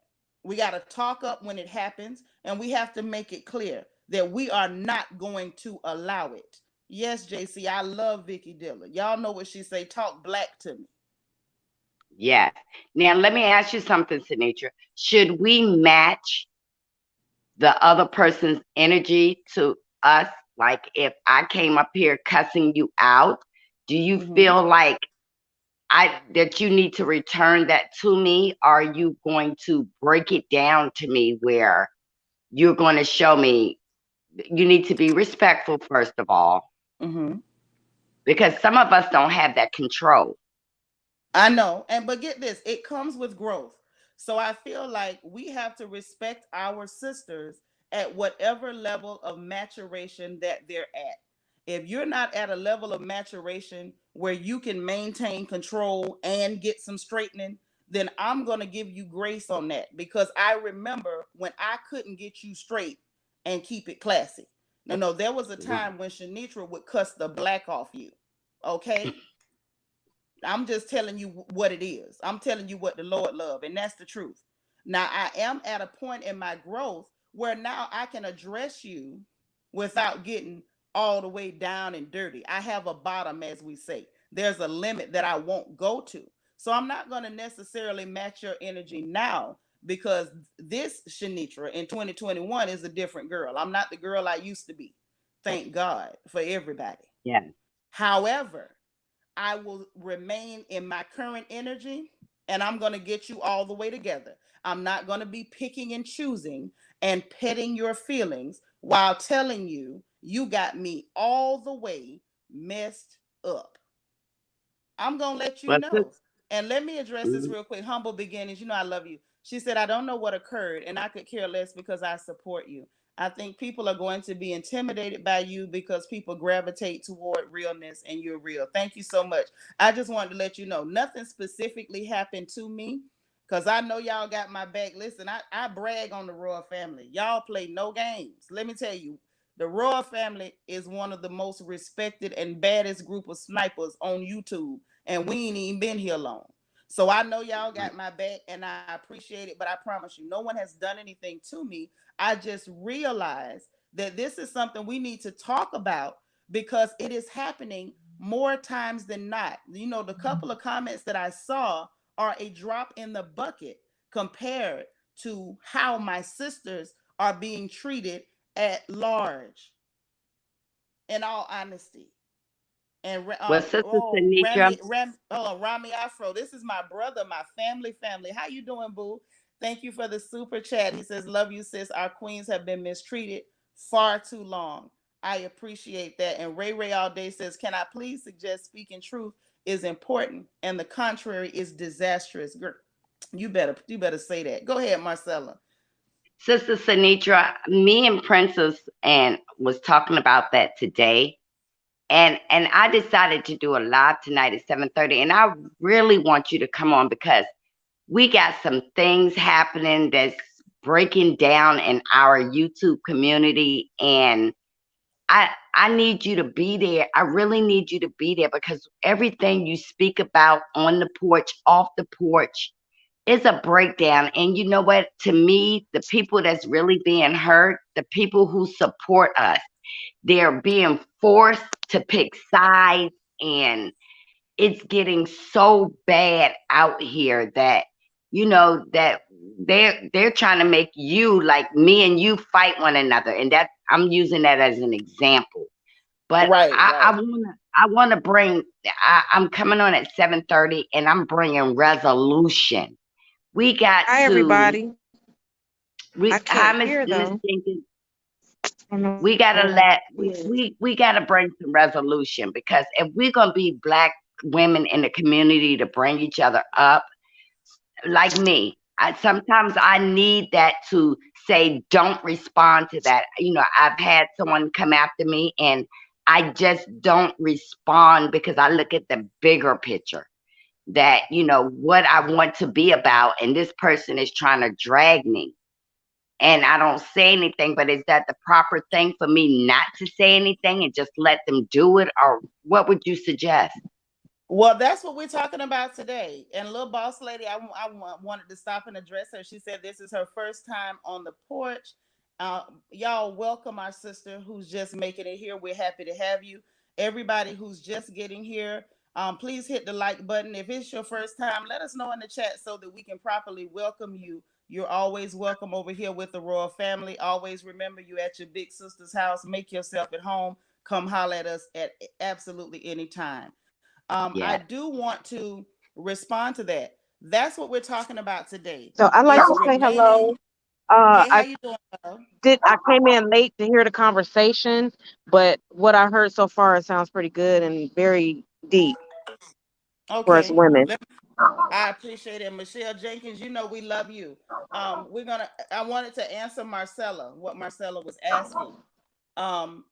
A: We got to talk up when it happens, and we have to make it clear that we are not going to allow it. Yes, JC, I love Vicky Dillard. Y'all know what she say, talk Black to me.
C: Yes. Now, let me ask you something, Sinatra. Should we match the other person's energy to us? Like, if I came up here cussing you out, do you feel like that you need to return that to me? Are you going to break it down to me where you're going to show me you need to be respectful, first of all, because some of us don't have that control.
A: I know. But get this, it comes with growth. So I feel like we have to respect our sisters at whatever level of maturation that they're at. If you're not at a level of maturation where you can maintain control and get some straightening, then I'm going to give you grace on that, because I remember when I couldn't get you straight and keep it classy. No, there was a time when Shanitra would cuss the Black off you. Okay? I'm just telling you what it is. I'm telling you what the Lord loved, and that's the truth. Now, I am at a point in my growth where now I can address you without getting all the way down and dirty. I have a bottom, as we say. There's a limit that I won't go to. So I'm not going to necessarily match your energy now, because this Shanitra in 2021 is a different girl. I'm not the girl I used to be. Thank God for everybody.
C: Yeah.
A: However, I will remain in my current energy, and I'm going to get you all the way together. I'm not going to be picking and choosing and petting your feelings while telling you you got me all the way messed up. I'm going to let you know. And let me address this real quick. Humble beginnings. You know I love you. She said, I don't know what occurred, and I could care less because I support you. I think people are going to be intimidated by you because people gravitate toward realness, and you're real. Thank you so much. I just wanted to let you know nothing specifically happened to me, because I know y'all got my back. Listen, I brag on the Royal Family. Y'all play no games. Let me tell you, The Royal family is one of the most respected and baddest group of snipers on YouTube, and we ain't even been here long. So I know y'all got my back, and I appreciate it. But I promise you, no one has done anything to me. I just realized that this is something we need to talk about because it is happening more times than not. You know, the couple of comments that I saw are a drop in the bucket compared to how my sisters are being treated at large, in all honesty. And
C: Well, Sister Sinitra,
A: Rami Afro, this is my brother, my family. How you doing, boo? Thank you for the super chat. He says, "Love you, sis. Our queens have been mistreated far too long. I appreciate that." And Ray Ray all day says, "Can I please suggest speaking truth is important, and the contrary is disastrous." You better say that. Go ahead, Marcella.
C: Sister Sinitra, me and Princess and was talking about that today. And I decided to do a live tonight at 7:30. And I really want you to come on because we got some things happening that's breaking down in our YouTube community. And I need you to be there. I really need you to be there because everything you speak about on the porch, off the porch, is a breakdown. And you know what? To me, the people that's really being hurt, the people who support us, they're being forced to pick sides, and it's getting so bad out here that that they're trying to make you, like me and you, fight one another, and that I'm using that as an example. But
A: Right.
C: I wanna bring. I'm coming on at 7:30, and I'm bringing resolution. We got
D: Hi,
C: to.
D: everybody.
C: We,
D: I
C: hi,
D: can't hear
C: Miss
D: them.
C: Jenkins.
D: I don't know
C: We gotta
D: what
C: let
D: it
C: we gotta bring some resolution, because if we're gonna be Black women in the community to bring each other up, like me, sometimes I need that to say, don't respond to that. I've had someone come after me, and I just don't respond because I look at the bigger picture, that what I want to be about, and this person is trying to drag me. And I don't say anything, but is that the proper thing for me not to say anything and just let them do it? Or what would you suggest?
A: Well, that's what we're talking about today. And little boss lady, I wanted to stop and address her. She said this is her first time on the porch. Y'all welcome our sister who's just making it here. We're happy to have you. Everybody who's just getting here, please hit the like button. If it's your first time, let us know in the chat so that we can properly welcome you. You're always welcome over here with the Royal family. Always remember, you at your big sister's house. Make yourself at home. Come holler at us at absolutely any time. I
C: Yeah.
A: do want to respond to that. That's what we're talking about today.
D: So I'd like
A: Is
D: to say
A: remaining.
D: hello.
A: Hey, how
D: I
A: you doing, girl?
D: I came in late to hear the conversation, but what I heard so far, it sounds pretty good and very deep for us
A: Okay.
D: women.
A: I appreciate it. Michelle Jenkins, you know we love you. I wanted to answer Marcella, what Marcella was asking. Um,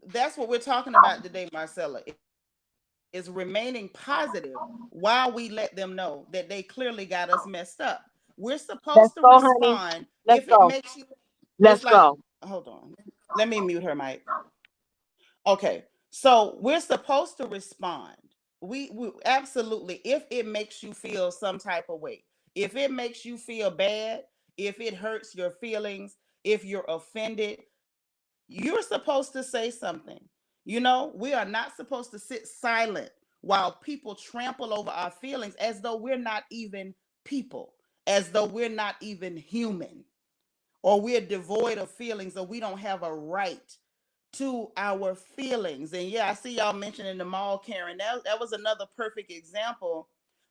A: that's what we're talking about today, Marcella, is remaining positive while we let them know that they clearly got us messed up. We're
D: Let's
A: supposed to
D: go, honey.
A: respond
D: Let's
A: if it
D: go.
A: makes you. It's
D: Let's
A: like,
D: go.
A: hold on, let me mute her mic. Okay, so we're supposed to respond. We absolutely, if it makes you feel some type of way, if it makes you feel bad, if it hurts your feelings, if you're offended, you're supposed to say something. We are not supposed to sit silent while people trample over our feelings as though we're not even people, as though we're not even human, or we're devoid of feelings, or we don't have a right to our feelings. And yeah, I see y'all mentioning the mall, Karen. That was another perfect example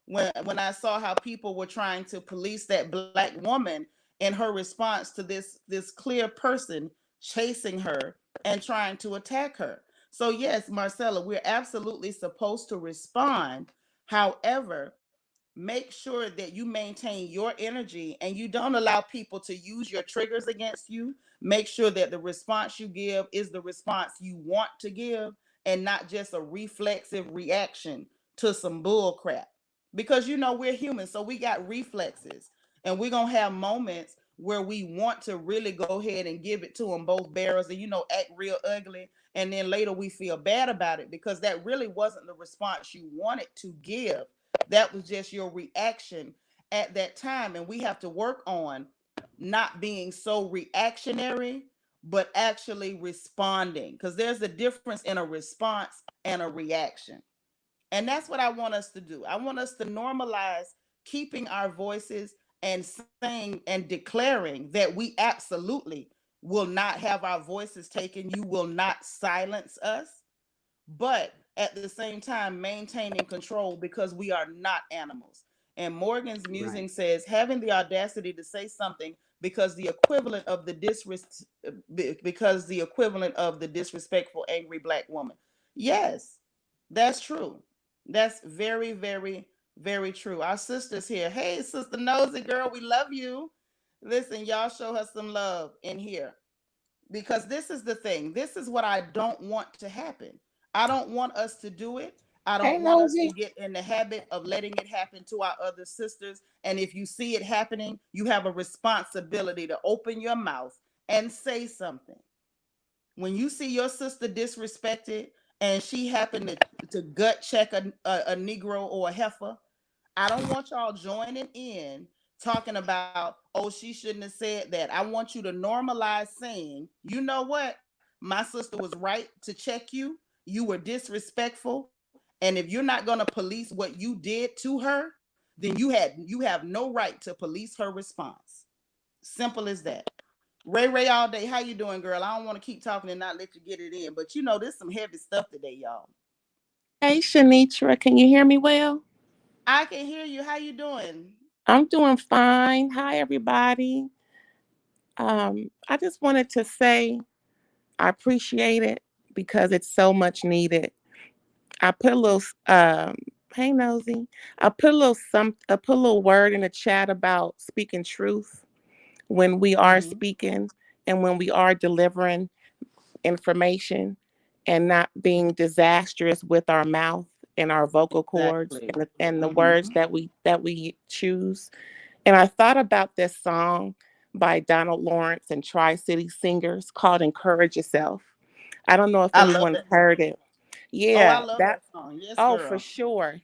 A: when I saw how people were trying to police that Black woman in her response to this clear person chasing her and trying to attack her. So yes, Marcella, we're absolutely supposed to respond. However, make sure that you maintain your energy and you don't allow people to use your triggers against you. Make sure that the response you give is the response you want to give and not just a reflexive reaction to some bull crap. Because we're human, so we got reflexes, and we're gonna have moments where we want to really go ahead and give it to them both barrels and, act real ugly. And then later we feel bad about it because that really wasn't the response you wanted to give. That was just your reaction at that time. And we have to work on not being so reactionary, but actually responding, because there's a difference in a response and a reaction. And that's what I want us to do. I want us to normalize keeping our voices and saying and declaring that we absolutely will not have our voices taken. You will not silence us, but at the same time, maintaining control because we are not animals. And Morgan's musing says, having the audacity to say something because the equivalent of the disrespectful angry Black woman. Yes, that's true. That's very, very, very true. Our sister's here. Hey, Sister Nosy girl, we love you. Listen, y'all show her some love in here, because this is the thing. This is what I don't want to happen. I don't want us to do it. I don't want us to get in the habit of letting it happen to our other sisters. And if you see it happening, you have a responsibility to open your mouth and say something. When you see your sister disrespected and she happened to gut check a Negro or a heifer, I don't want y'all joining in talking about, oh, she shouldn't have said that. I want you to normalize saying, you know what? My sister was right to check you. You were disrespectful. And if you're not going to police what you did to her, then you have no right to police her response. Simple as that. Ray all day. How you doing, girl? I don't want to keep talking and not let you get it in, but there's some heavy stuff today, y'all.
E: Hey, Shanitra, can you hear me well?
A: I can hear you. How you doing?
E: I'm doing fine. Hi, everybody. I just wanted to say I appreciate it because it's so much needed. I put a little, hey, Nosy. I put a little word in the chat about speaking truth when we are speaking and when we are delivering information and not being disastrous with our mouth and our vocal cords and the words that we choose. And I thought about this song by Donald Lawrence and Tri-City Singers called Encourage Yourself. I don't know if anyone's heard it. Yeah,
A: I love that song. Yes,
E: oh,
A: girl.
E: for sure.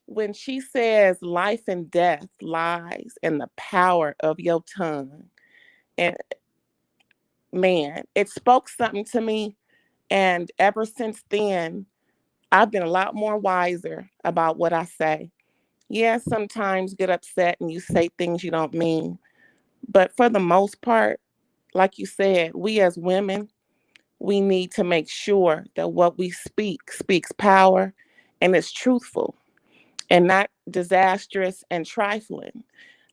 E: When she says life and death lies in the power of your tongue. And man, it spoke something to me. And ever since then, I've been a lot more wiser about what I say. Yeah, sometimes get upset and you say things you don't mean. But for the most part, like you said, we as women, we need to make sure that what we speak speaks power and is truthful and not disastrous and trifling.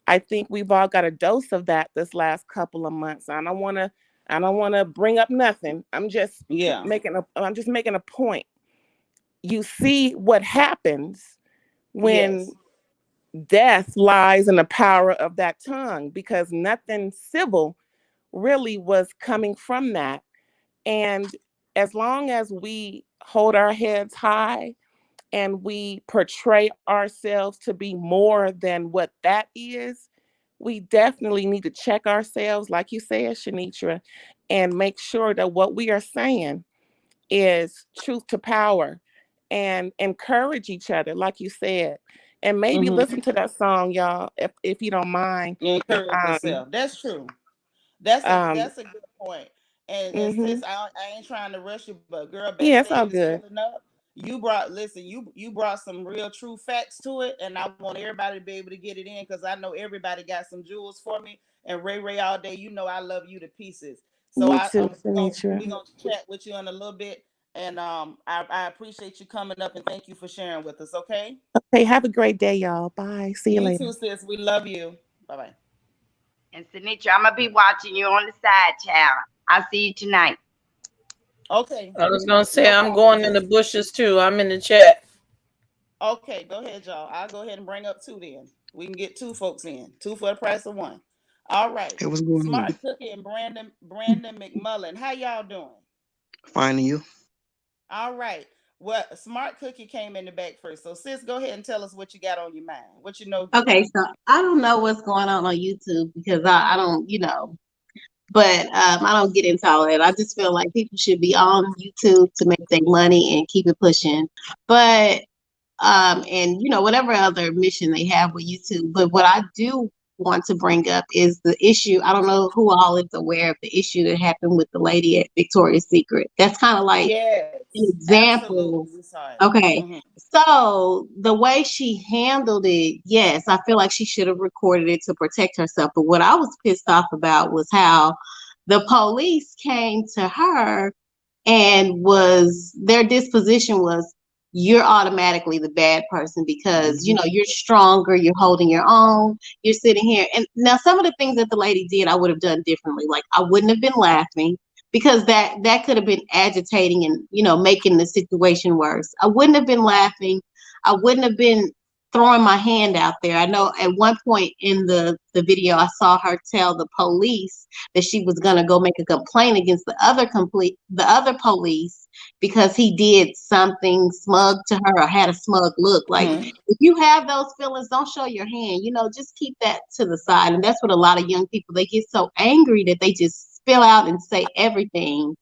E: I think we've all got a dose of that this last couple of months. I don't want to bring up nothing. I'm just making a point. You see what happens when death lies in the power of that tongue, because nothing civil really was coming from that. And as long as we hold our heads high and we portray ourselves to be more than what that is, we definitely need to check ourselves, like you said, Shanitra, and make sure that what we are saying is truth to power and encourage each other, like you said. And maybe listen to that song, y'all, if you don't mind.
A: Encourage yourself. That's true. That's a good point. And sis, I ain't trying to rush you, but girl, backstage is filling up. You brought some real true facts to it, and I want everybody to be able to get it in, because I know everybody got some jewels for me. And Ray all day, I love you to pieces. So
E: we're
A: gonna chat with you in a little bit, and I appreciate you coming up, and thank you for sharing with us. Okay.
E: Okay. Have a great day, y'all. Bye. See you later.
A: You too, sis. We love you. Bye bye.
C: And Sinitra, I'm gonna be watching you on the side, child. I'll see you tonight.
A: Okay.
B: I was gonna say I'm going in the bushes too. I'm in the chat.
A: Okay, go ahead, y'all. I'll go ahead and bring up two then. We can get two folks in. Two for the price of one. All right.
F: Hey, what's going
A: Smart
F: on?
A: Cookie and Brandon McMullen. How y'all doing?
F: Finding you.
A: All right. Well, Smart Cookie came in the back first. So sis, go ahead and tell us what you got on your mind. What you know.
F: Okay, so I don't know what's going on YouTube because I don't, but I don't get into all that. I just feel like people should be on YouTube to make their money and keep it pushing. But and whatever other mission they have with YouTube. But what I do want to bring up is the issue. I don't know who all is aware of the issue that happened with the lady at Victoria's Secret. That's kind of like
A: Yes,
F: an example.
A: absolutely. We saw it.
F: Okay.
A: Mhm.
F: So the way she handled it, yes, I feel like she should have recorded it to protect herself. But what I was pissed off about was how the police came to her and their disposition was, you're automatically the bad person because you're stronger, you're holding your own, you're sitting here. And now some of the things that the lady did I would have done differently. Like I wouldn't have been laughing because that could have been agitating and making the situation worse. I wouldn't have been laughing. I wouldn't have been throwing my hand out there. I know at one point in the video I saw her tell the police that she was going to go make a complaint against the other police because he did something smug to her or had a smug look. Like, if you have those feelings, don't show your hand, just keep that to the side. And that's what a lot of young people, they get so angry that they just spill out and say everything.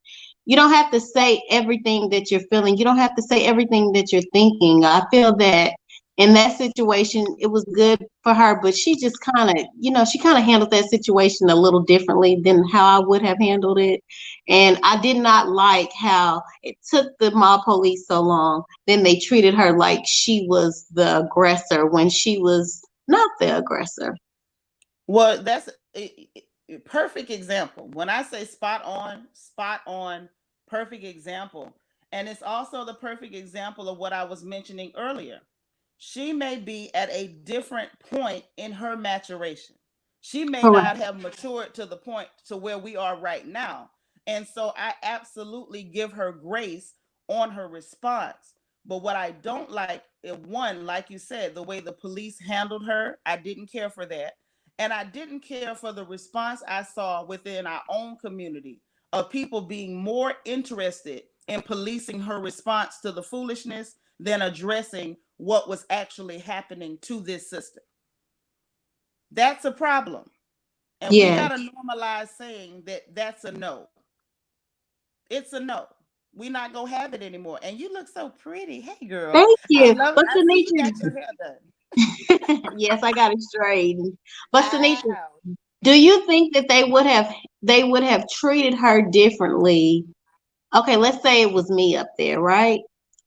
F: You don't have to say everything that you're feeling. You don't have to say everything that you're thinking. I feel that in that situation, it was good for her, but she just kind of handled that situation a little differently than how I would have handled it. And I did not like how it took the mob police so long. Then they treated her like she was the aggressor when she was not the aggressor.
A: Well, that's a perfect example. When I say spot on, perfect example. And it's also the perfect example of what I was mentioning earlier. She may be at a different point in her maturation. She may not have matured to the point to where we are right now. And so I absolutely give her grace on her response. But what I don't like, one, like you said, the way the police handled her, I didn't care for that. And I didn't care for the response I saw within our own community of people being more interested in policing her response to the foolishness than addressing what was actually happening to this sister. That's a problem. And we got to normalize saying that that's a no. It's a no. We're not going to have it anymore. And you look so pretty. Hey, girl.
F: Thank you.
A: But you got your hair done.
F: Yes, I got it straightened. But Tanisha, do you think that they would have treated her differently? Okay, let's say it was me up there, right?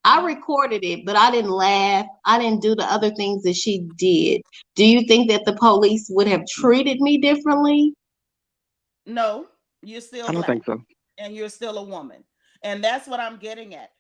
F: I recorded it, but I didn't laugh. I didn't do the other things that she did. Do you think that the police would have treated me differently?
A: No, you're still
G: I don't think so.
A: And you're still a woman. And that's what I'm getting at.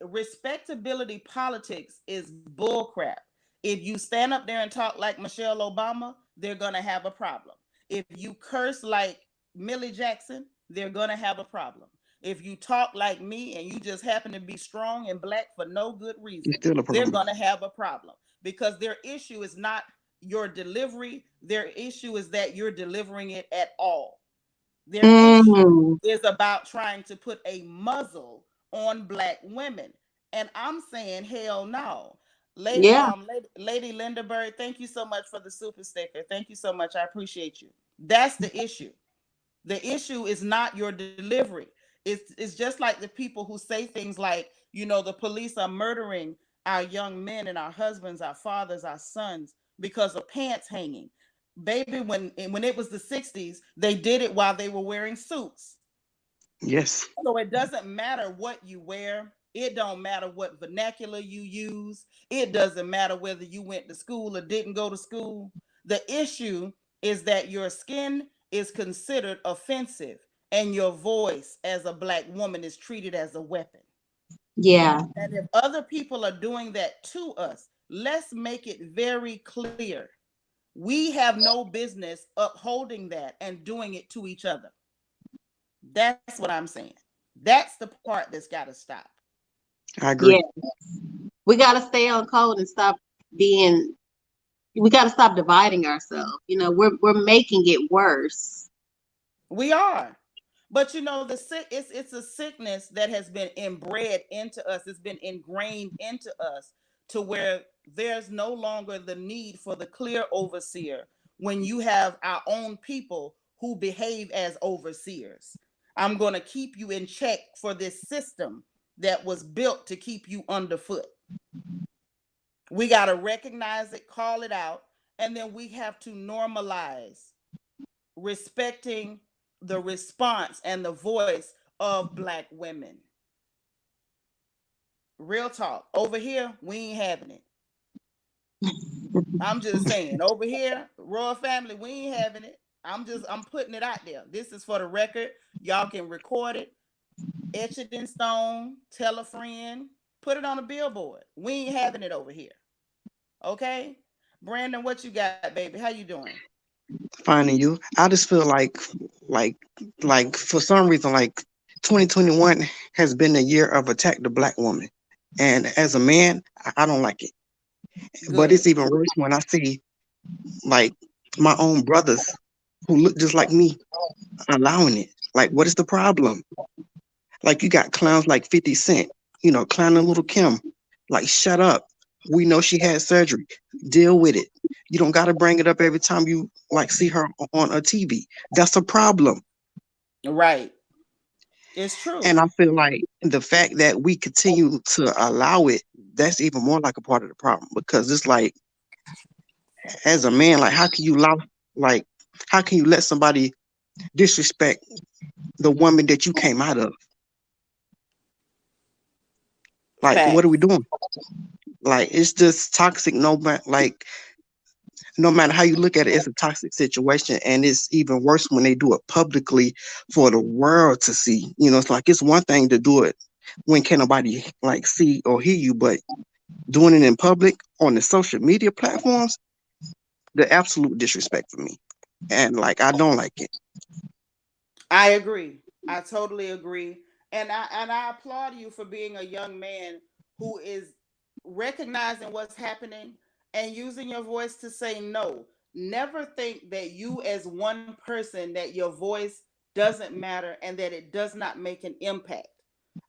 A: Respectability politics is bullcrap. If you stand up there and talk like Michelle Obama, they're going to have a problem. If you curse like Millie Jackson, they're going to have a problem. If you talk like me and you just happen to be strong and black for no good reason, they're going to have a problem because their issue is not your delivery. Their issue is that you're delivering it at all. Their issue is about trying to put a muzzle on black women. And I'm saying, hell no. Lady Linda Bird, thank you so much for the super sticker. Thank you so much. I appreciate you. That's the issue. The issue is not your delivery. It's just like the people who say things like, the police are murdering our young men and our husbands, our fathers, our sons because of pants hanging. Baby, when it was the 60s, they did it while they were wearing suits.
G: Yes.
A: So it doesn't matter what you wear. It don't matter what vernacular you use. It doesn't matter whether you went to school or didn't go to school. The issue is that your skin is considered offensive and your voice as a black woman is treated as a weapon.
F: Yeah.
A: And if other people are doing that to us, let's make it very clear. We have no business upholding that and doing it to each other. That's what I'm saying. That's the part that's got to stop.
G: I agree.
F: Yeah. We got to stay on code and stop we got to stop dividing ourselves. We're making it worse.
A: We are. But you know, it's a sickness that has been inbred into us. It's been ingrained into us to where there's no longer the need for the clear overseer when you have our own people who behave as overseers. I'm going to keep you in check for this system that was built to keep you underfoot. We got to recognize it, call it out, and then we have to normalize respecting the response and the voice of Black women. Real talk. Over here, we ain't having it. I'm just saying, over here, Royal Family, we ain't having it. I'm putting it out there. This is for the record. Y'all can record it, etch it in stone, tell a friend, put it on a billboard. We ain't having it over here. Okay? Brandon, what you got, baby? How you doing?
G: Finding you. I just feel like for some reason, like 2021 has been a year of attack the Black woman. And as a man, I don't like it.
A: Good.
G: But it's even worse when I see like my own brothers who look just like me allowing it. Like, what is the problem? Like, you got clowns like 50 Cent, you know, clowning Little Kim. Like, shut up. We know she had surgery. Deal with it. You don't got to bring it up every time you like see her on a TV. That's a problem.
A: Right. It's true.
G: And I feel like the fact that we continue to allow it, that's even more like a part of the problem, because it's like, as a man, like, how can you let somebody disrespect the woman that you came out of? Like,
A: Fact.
G: What are we doing? Like, it's just toxic. No matter how you look at it, it's a toxic situation. And it's even worse when they do it publicly for the world to see. You know, it's like, it's one thing to do it when can't nobody like see or hear you, but doing it in public on the social media platforms, the absolute disrespect for me. And like, I don't like it.
A: I agree. I totally agree. And I applaud you for being a young man who is recognizing what's happening and using your voice to say no. Never think that you as one person, that your voice doesn't matter and that it does not make an impact.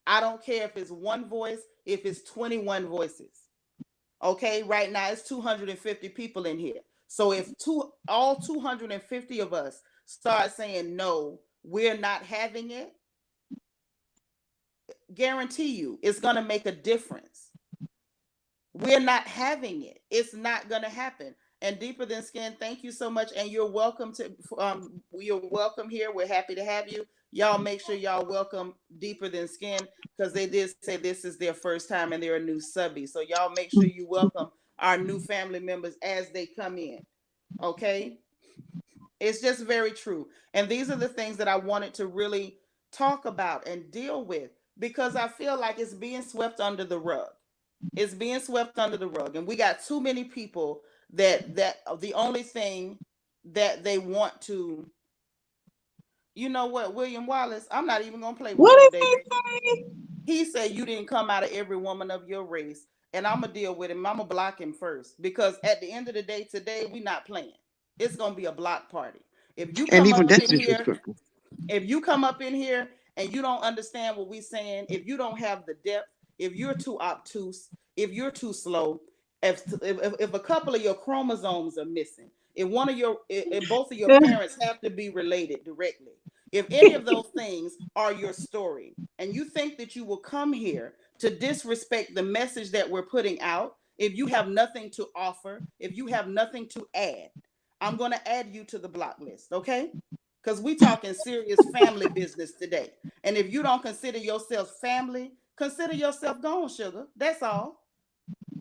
A: I don't care if it's one voice, if it's 21 voices. Okay, right now it's 250 people in here. So if all 250 of us start saying no, we're not having it, guarantee you it's going to make a difference. We're not having it. It's not going to happen. And Deeper Than Skin, thank you so much. And you're welcome here. We're happy to have you. Y'all make sure y'all welcome Deeper Than Skin, because they did say this is their first time and they're a new subby. So y'all make sure you welcome our new family members as they come in. Okay? It's just very true. And these are the things that I wanted to really talk about and deal with, because I feel like it's being swept under the rug. It's being swept under the rug. And we got too many people that the only thing that they want to, you know what, William Wallace, I'm not even going to play with you today. He said you didn't come out of every woman of your race. And I'm going to deal with him. I'm going to block him first, because at the end of the day, today, we're not playing. It's going to be a block party. If you come up in here, and you don't understand what we're saying, if you don't have the depth, if you're too obtuse, if you're too slow, if a couple of your chromosomes are missing, if both of your parents have to be related directly, if any of those things are your story, and you think that you will come here to disrespect the message that we're putting out, if you have nothing to offer, if you have nothing to add, I'm going to add you to the block list, okay? Because we talking serious family business today. And if you don't consider yourself family, consider yourself gone, sugar. That's all.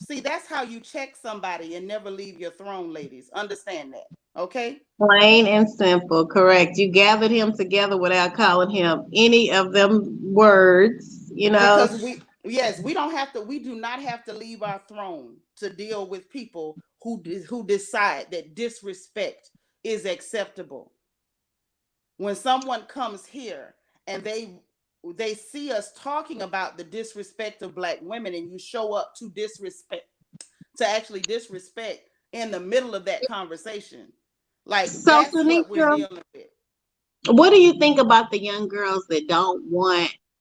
A: See, that's how you check somebody and never leave your throne, ladies. Understand that, okay?
F: Plain and simple, correct. You gathered him together without calling him any of them words, you know.
A: Because we do not have to leave our throne to deal with people who decide that disrespect is acceptable. When someone comes here and they see us talking about the disrespect of Black women, and you show up to actually disrespect in the middle of that conversation, like,
F: So,
A: that's what we're dealing with.
F: What do you think about the young girls that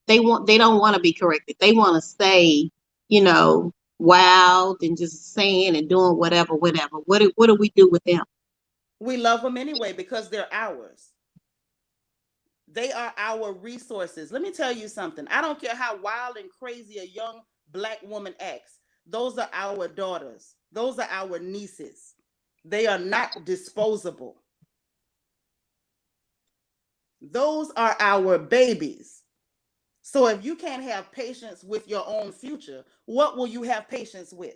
F: they don't want to be corrected. They want to stay, wild and just saying and doing whatever. What do we do with them?
H: We love them anyway because they're ours. They are our resources. Let me tell you something. I don't care how wild and crazy a young Black woman acts. Those are our daughters. Those are our nieces. They are not disposable. Those are our babies. So if you can't have patience with your own future, what will you have patience with?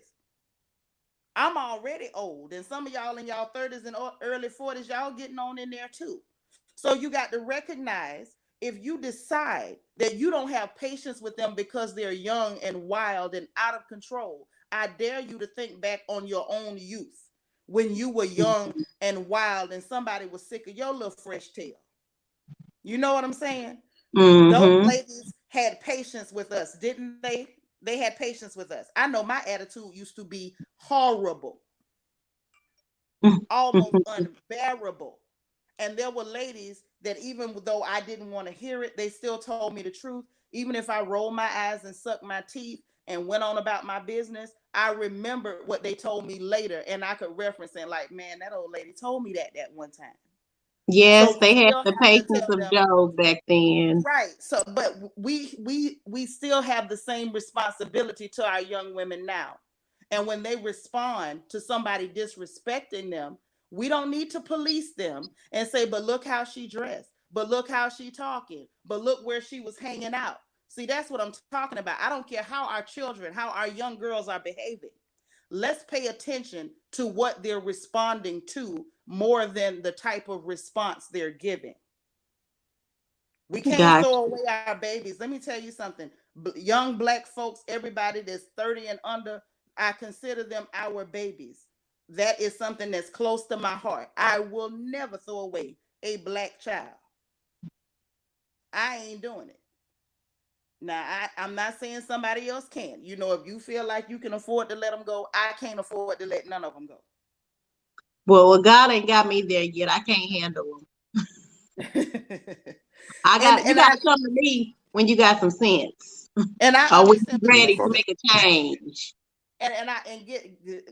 H: I'm already old, and some of y'all in y'all 30s and early 40s, y'all getting on in there too. So you got to recognize, if you decide that you don't have patience with them because they're young and wild and out of control, I dare you to think back on your own youth when you were young and wild and somebody was sick of your little fresh tail. You know what I'm saying?
F: Mm-hmm.
H: Those ladies had patience with us, didn't they? They had patience with us. I know my attitude used to be horrible, almost unbearable. And there were ladies that, even though I didn't want to hear it, they still told me the truth. Even if I rolled my eyes and sucked my teeth and went on about my business, I remembered what they told me later, and I could reference it like, man, that old lady told me that one time.
F: Yes,
H: So
F: they had the patience of Job back then.
H: Right. So, but we still have the same responsibility to our young women now. And when they respond to somebody disrespecting them, we don't need to police them and say, but look how she dressed, but look how she talking, but look where she was hanging out. See, that's what I'm talking about. I don't care how our children, how our young girls are behaving. Let's pay attention to what they're responding to more than the type of response they're giving. We can't throw away our babies. Let me tell you something. Young Black folks, everybody that's 30 and under, I consider them our babies. That is something that's close to my heart. I will never throw away a Black child. I ain't doing it. Now, I'm not saying somebody else can. If you feel like you can afford to let them go, I can't afford to let none of them go.
F: Well, God ain't got me there yet. I can't handle them. You got to come to me when you got some sense.
H: And
F: when you're ready to make a change.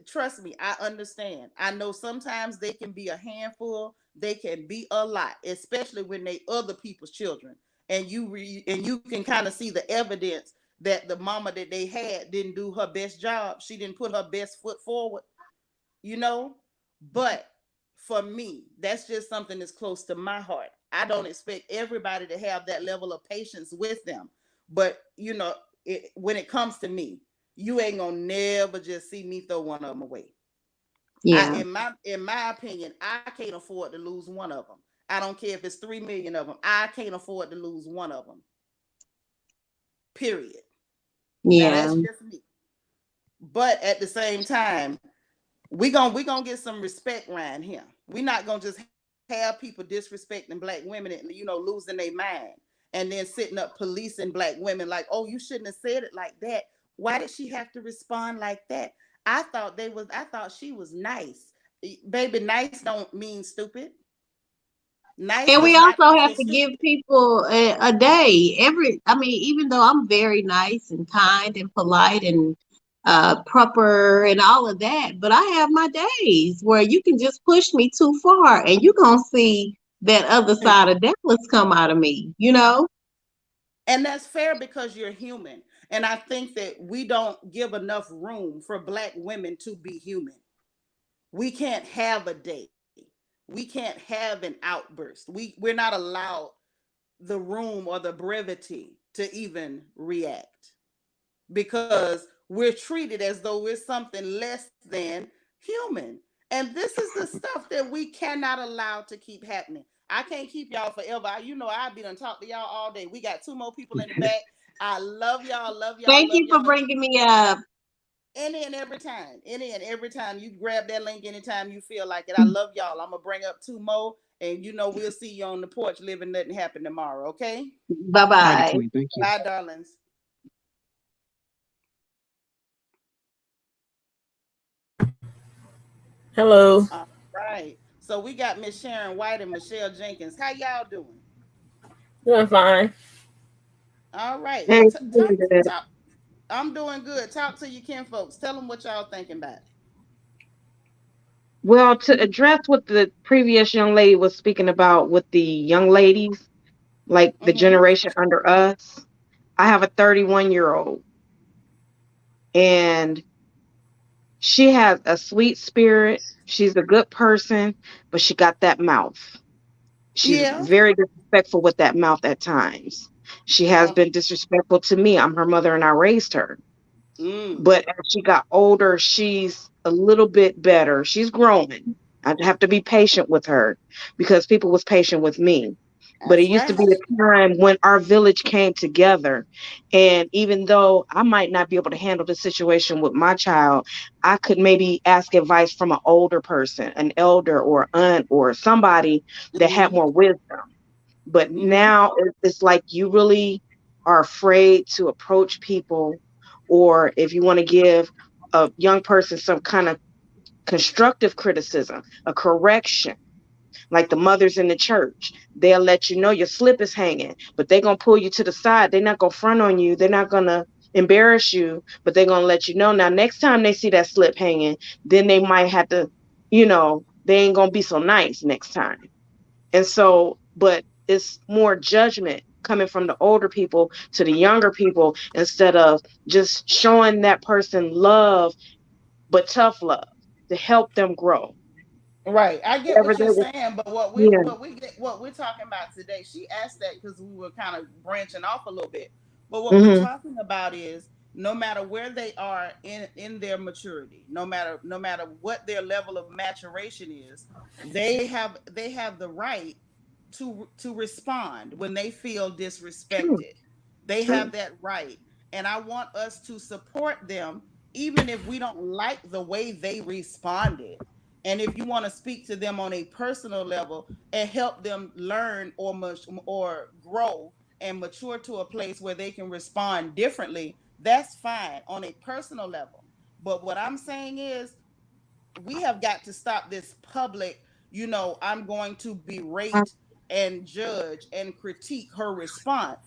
H: Trust me, I understand. I know sometimes they can be a handful. They can be a lot, especially when they other people's children. And you can kind of see the evidence that the mama that they had didn't do her best job. She didn't put her best foot forward, But for me, that's just something that's close to my heart. I don't expect everybody to have that level of patience with them. But, when it comes to me, you ain't gonna never just see me throw one of them away.
F: Yeah.
H: In my opinion, I can't afford to lose one of them. I don't care if it's 3 million of them. I can't afford to lose one of them. Period.
F: Yeah.
H: Now, that's just me. But at the same time, we gonna get some respect around here. We're not gonna just have people disrespecting Black women and losing their mind, and then sitting up policing Black women like, oh, you shouldn't have said it like that. Why did she have to respond like that? I thought she was nice. Baby, nice don't mean stupid. Nice.
F: And we also have to give people a day. Even though I'm very nice and kind and polite and proper and all of that, but I have my days where you can just push me too far and you're going to see that other side of Dallas come out of me,
H: And that's fair because you're human. And I think that we don't give enough room for Black women to be human. We can't have a day. We can't have an outburst. We're not allowed the room or the brevity to even react because we're treated as though we're something less than human. And this is the stuff that we cannot allow to keep happening. I can't keep y'all forever. I've been talk to y'all all day. We got 2 more people in the back. I love y'all. Love y'all.
F: Thank you for bringing me up.
H: Any and every time you grab that link anytime you feel like it. I love y'all. I'm gonna bring up 2 more, and we'll see you on the porch living nothing happen tomorrow. Okay.
F: Bye-bye.
G: Thank you.
H: Bye, darlings.
B: Hello.
H: All right. So we got Miss Sharon White and Michelle Jenkins. How y'all doing?
E: Doing fine.
H: All right.
D: Hey,
H: Well,
D: good.
H: talk. I'm doing good. Talk to your kin folks. Tell them what y'all thinking about.
D: Well, to address what the previous young lady was speaking about with the young ladies, like the
H: Mm-hmm.
D: generation under us, I have a 31-year-old and she has a sweet spirit. She's a good person, but she got that mouth. She's
H: Yeah.
D: very disrespectful with that mouth at times. She has been disrespectful to me. I'm her mother and I raised her.
H: Mm.
D: But as she got older, she's a little bit better. She's growing. I have to be patient with her because people was patient with me. But it
H: That's
D: used to
H: right.
D: be a time when our village came together. And even though I might not be able to handle the situation with my child, I could maybe ask advice from an older person, an elder or aunt or somebody that had
H: Mm-hmm.
D: more wisdom. But
H: Mm-hmm.
D: now it's like you really are afraid to approach people, or if you want to give a young person some kind of constructive criticism, a correction, like the mothers in the church, they'll let you know your slip is hanging, but they're going to pull you to the side. They're not going to front on you. They're not going to embarrass you, but they're going to let you know. Now, next time they see that slip hanging, then they might have to, they ain't going to be so nice next time. And so, but it's more judgment coming from the older people to the younger people instead of just showing that person love, but tough love to help them grow.
H: Right. I get
D: Whatever
H: what
D: they
H: you're
D: were,
H: saying, but
D: yeah.
H: what we're talking about today, she asked that because we were kind of branching off a little bit. But what we're
D: Mm-hmm.
H: talking about is no matter where they are in their maturity, no matter what their level of maturation is, they have the right to respond when they feel
D: True.
H: disrespected. They have
D: True.
H: that right. And I want us to support them even if we don't like the way they responded. And if you want to speak to them on a personal level and help them learn or grow and mature to a place where they can respond differently, that's fine on a personal level. But what I'm saying is we have got to stop this public, I'm going to berate and judge and critique her response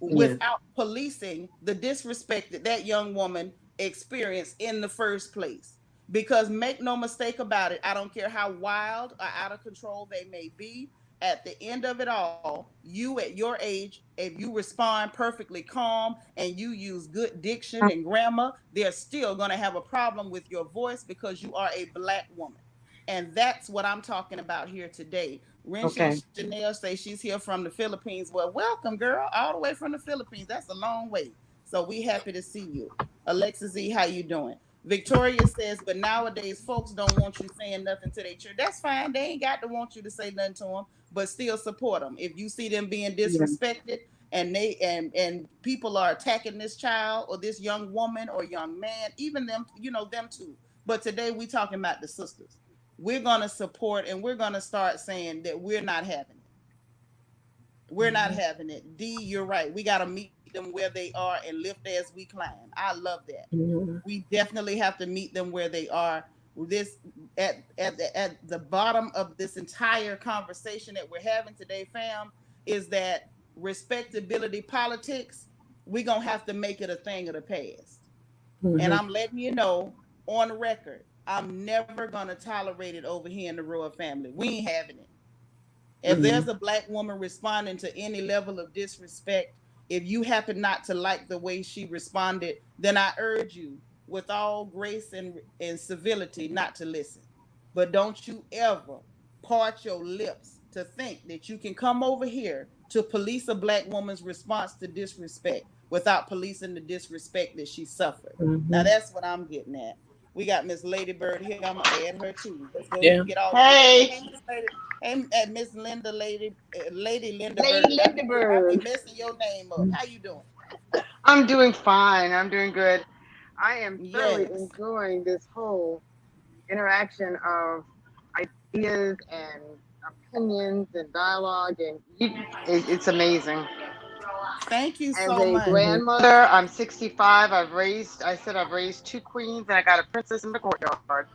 D: Yeah.
H: without policing the disrespect that young woman experienced in the first place. Because make no mistake about it, I don't care how wild or out of control they may be. At the end of it all, you at your age, if you respond perfectly calm and you use good diction and grammar, they're still going to have a problem with your voice because you are a Black woman. And that's what I'm talking about here today. Renshi
D: Okay.
H: Chanel say she's here from the Philippines. Well, welcome, girl, all the way from the Philippines. That's a long way. So we happy to see you. Alexa Z, how you doing? Victoria says, but nowadays folks don't want you saying nothing to their church. That's fine. They ain't got to want you to say nothing to them, but still support them. If you see them being
D: Yeah.
H: disrespected and people are attacking this child or this young woman or young man, even them, them too. But today we talking about the sisters. We're gonna support and we're gonna start saying that we're not having it. We're not having it. D, you're right. We gotta meet them where they are and lift as we climb. I love that.
D: Mm-hmm.
H: We definitely have to meet them where they are. This at the bottom of this entire conversation that we're having today, fam, is that respectability politics, we're gonna have to make it a thing of the past. And
D: Mm-hmm.
H: I'm letting you know on record, I'm never gonna tolerate it over here in the royal family. We ain't having it. If
D: Mm-hmm.
H: there's a Black woman responding to any level of disrespect, if you happen not to like the way she responded, then I urge you, with all grace and civility, not to listen. But don't you ever part your lips to think that you can come over here to police a Black woman's response to disrespect without policing the disrespect that she suffered. Now
D: Mm-hmm.
H: that's what I'm getting at. We got Miss Lady Bird here. I'm gonna add her too. Let's go ahead
E: Yeah.
H: and get all.
C: Hey,
H: Hey, Miss Lady. Hey, Miss Linda, Lady Linda Bird.
C: Lady
H: I be
C: Lindenberg.
H: messing your name up. How you doing?
C: I'm doing fine. I'm doing good. I am thoroughly
H: Yes.
C: enjoying this whole interaction of ideas and opinions and dialogue, and it's amazing.
H: Thank you
C: As
H: so
C: a
H: much.
D: Mm-hmm.
C: grandmother, I'm 65. I've raised two queens, and I got a princess in the courtyard.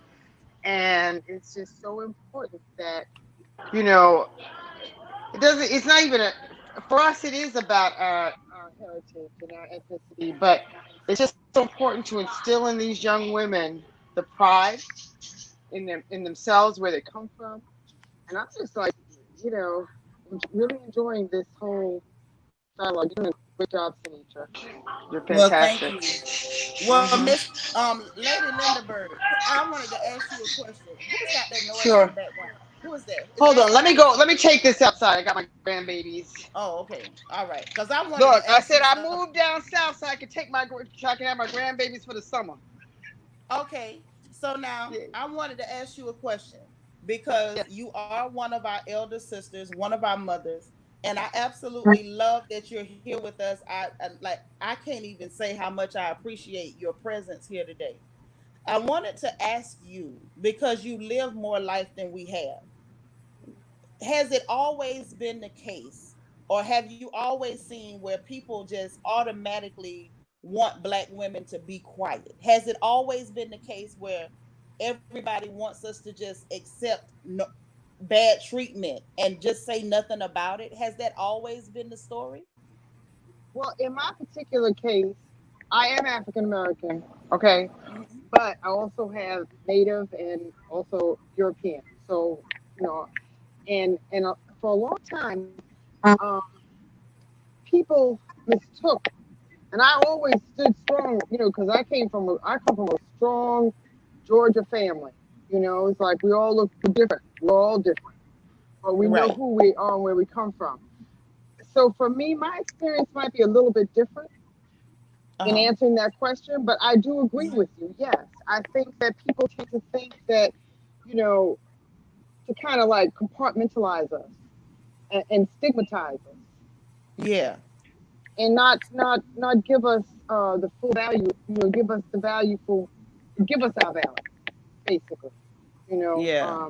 C: And it's just so important that you know, it doesn't. It's not even a.
I: for us, it is about our heritage and our ethnicity, but it's just so important to instill in these young women the pride in themselves, where they come from. And I'm just like, you know, really enjoying this whole dialogue. You're doing a great job, Sinitra. You're
H: Well, thank
I: fantastic.
H: you. Well, Miss Lady Lindaberg, I wanted to ask you a question. Who's got that noise in the
I: Sure.
H: background? Who is that? Is
I: Hold
H: that
I: on. Let me go. Let me take this outside. I got my grandbabies.
H: Oh, okay. All right. Because I wanted
I: Look,
H: to
I: I
H: ask
I: said
H: you
I: I moved down south so I can so I can have my grandbabies for the summer.
H: Okay. So now
I: Yeah.
H: I wanted to ask you a question because
I: Yes.
H: you are one of our elder sisters, one of our mothers, and I absolutely love that you're here with us. I can't even say how much I appreciate your presence here today. I wanted to ask you because you live more life than we have. Has it always been the case, or have you always seen where people just automatically want black women to be quiet? Has it always been the case where everybody wants us to just accept bad treatment and just say nothing about it? Has that always been the story?
I: Well, in my particular case, I am African American. Okay. But I also have Native and also European. So, you know, and for a long time, um, people mistook, and I always stood strong, you know, because I come from a strong Georgia family. You know, it's like we all look different. We're all different, but we know
H: Right.
I: who we are and where we come from. So for me, my experience might be a little bit different in
H: Uh-huh.
I: answering that question, but I do agree with you. Yes, I think that people tend to think that, you know, to kind of like compartmentalize us and stigmatize us,
H: Yeah.
I: and not give us the full value. You know, give us our value, basically. You know,
H: Yeah.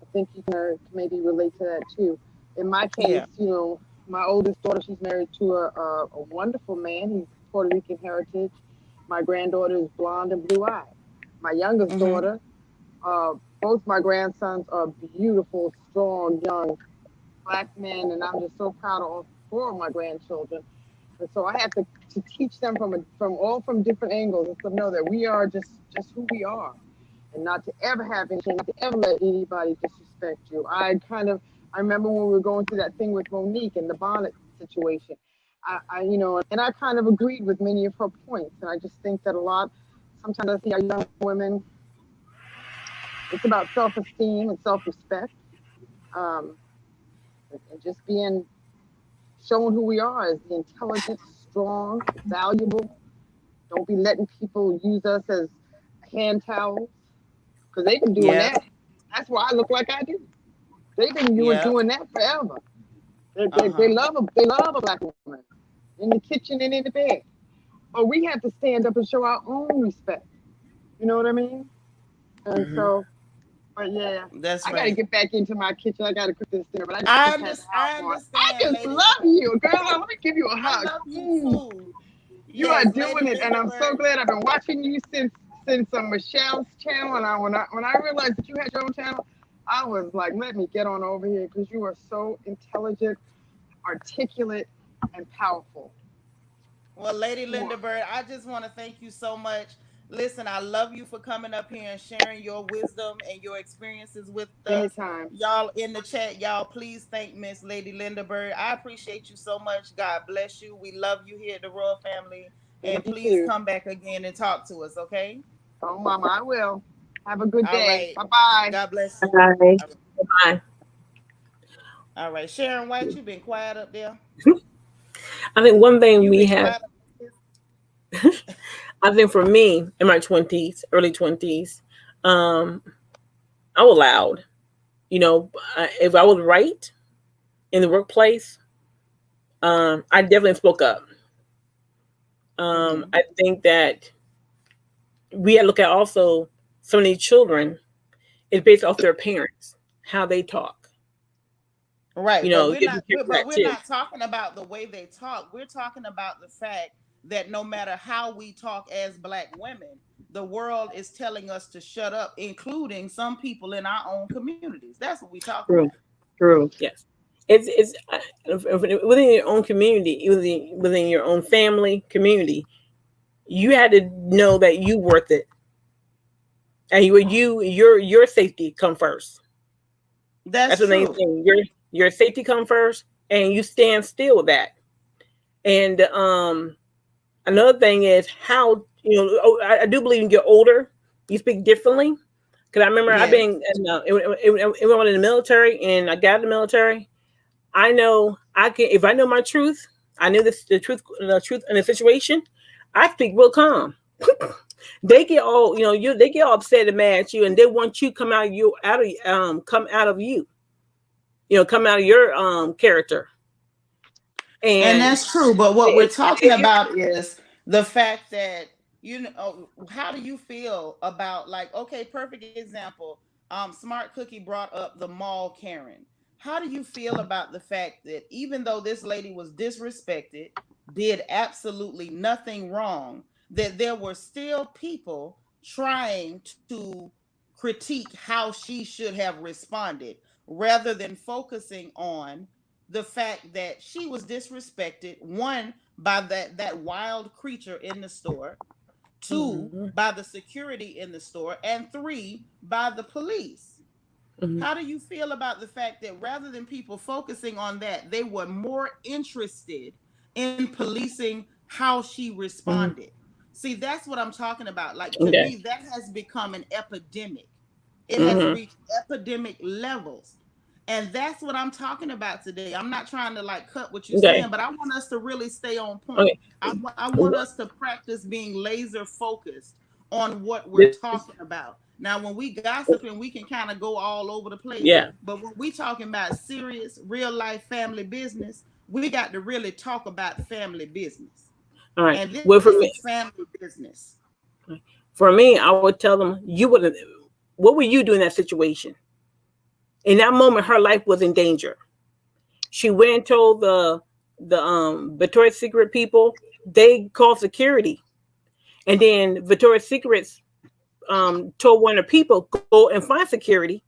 I: I think you can maybe relate to that too. In my case,
H: Yeah.
I: you know, my oldest daughter, she's married to a wonderful man. He's Puerto Rican heritage. My granddaughter is blonde and blue eyed. My youngest
H: Mm-hmm.
I: daughter, both my grandsons are beautiful, strong, young black men, and I'm just so proud of all four of my grandchildren. And so I have to teach them from different angles and to know that we are just who we are, and not to ever have anything, not to ever let anybody disrespect you. I remember when we were going through that thing with Monique and the bonnet situation. I you know, and I kind of agreed with many of her points, and I just think that sometimes I see our young women, it's about self-esteem and self-respect, um, and just showing who we are as the intelligent, strong, valuable. Don't be letting people use us as hand towels, because they've been doing
H: Yeah.
I: that. That's why I look like I do. They've been
H: Yeah.
I: doing that forever. They
H: Uh-huh.
I: love a black woman in the kitchen and in the bed. But we have to stand up and show our own respect. You know what I mean? And
H: Mm-hmm.
I: so, but yeah,
H: That's
I: I got to
H: right.
I: get back into my kitchen. I got to cook this dinner, but I just had to
H: I
I: hop on. I
H: understand,
I: just
H: lady.
I: love you, girl. Let me give you a
H: I
I: hug.
H: love you too.
I: You are
H: Yes, Lady
I: doing it, and I'm so
H: Lindaberg.
I: glad. I've been watching you since Michelle's channel, and when I realized that you had your own channel, I was like, let me get on over here because you are so intelligent, articulate, and powerful.
H: Well, Lady
I: You are.
H: Lindaberg, I just want to thank you so much. Listen, I love you for coming up here and sharing your wisdom and your experiences with us.
I: Anytime.
H: Y'all in the chat, y'all please thank Miss Lady Lindaberg. I appreciate you so much. God bless you. We love you here at the Royal Family.
I: Love
H: And
I: you
H: please
I: too.
H: come back again and talk to us, okay?
I: Oh, Mama, I will. Have a good
H: All
I: day.
H: right.
I: Bye bye.
H: God bless you.
J: Bye.
H: All right.
J: Bye.
H: All right. Sharon White, you been quiet up there.
J: I think one thing
H: You
J: we
H: been
J: have,
H: quiet up there.
J: I think for me in my 20s, early 20s, I was loud. You know, if I was right in the workplace, I definitely spoke up.
H: Mm-hmm.
J: I think that we had to look at also some of these children is based off their parents, how they talk. You
H: Right, but
J: know, you have to be careful
H: but
J: of that
H: we're
J: too.
H: not talking about the way they talk. We're talking about the fact that no matter how we talk as black women, the world is telling us to shut up, including some people in our own communities. That's what we're talking about.
J: True. True. Yes. it's within your own community, within your own family community. You had to know that you worth it, and your safety come first.
H: That's
J: That's the main
H: true.
J: thing. Your safety come first, and you stand still with that. And another thing is how I do believe when you get older, you speak differently. Because I remember I've
H: Yes.
J: been when I went in the military and I got in the military. I know I can if I know my truth. I knew the truth in the situation. I speak real calm. They get all they get all upset and mad at you, and they want you come out of you come out of you. Come out of your character.
H: And
J: And
H: that's true. But what we're
J: it,
H: talking
J: it,
H: about is the fact that, how do you feel about, like, okay, perfect example. Smart Cookie brought up the mall Karen. How do you feel about the fact that even though this lady was disrespected, did absolutely nothing wrong, that there were still people trying to critique how she should have responded rather than focusing on the fact that she was disrespected, one, by that wild creature in the store, two,
J: Mhm.
H: by the security in the store, and three, by the police?
J: Mhm.
H: How do you feel about the fact that rather than people focusing on that, they were more interested in policing how she
J: Mhm.
H: responded? See, that's what I'm talking about. Like, to
J: Okay.
H: me, that has become an epidemic. It has
J: Mhm.
H: reached epidemic levels. And that's what I'm talking about today. I'm not trying to like cut what you're
J: Okay.
H: saying, but I want us to really stay on point.
J: Okay.
H: I want us to practice being laser focused on what we're
J: This,
H: talking about. Now, when we gossiping, we can kind of go all over the place.
J: yeah.
H: But when we talking about serious, real life family business, we got to really talk about family business.
J: All right.
H: And this
J: Well,
H: is family business.
J: for me, I would tell them you would. What would you do in that situation? In that moment, her life was in danger. She went and told the Victoria's Secret people. They called security, and then Victoria's Secrets told one of the people go and find security.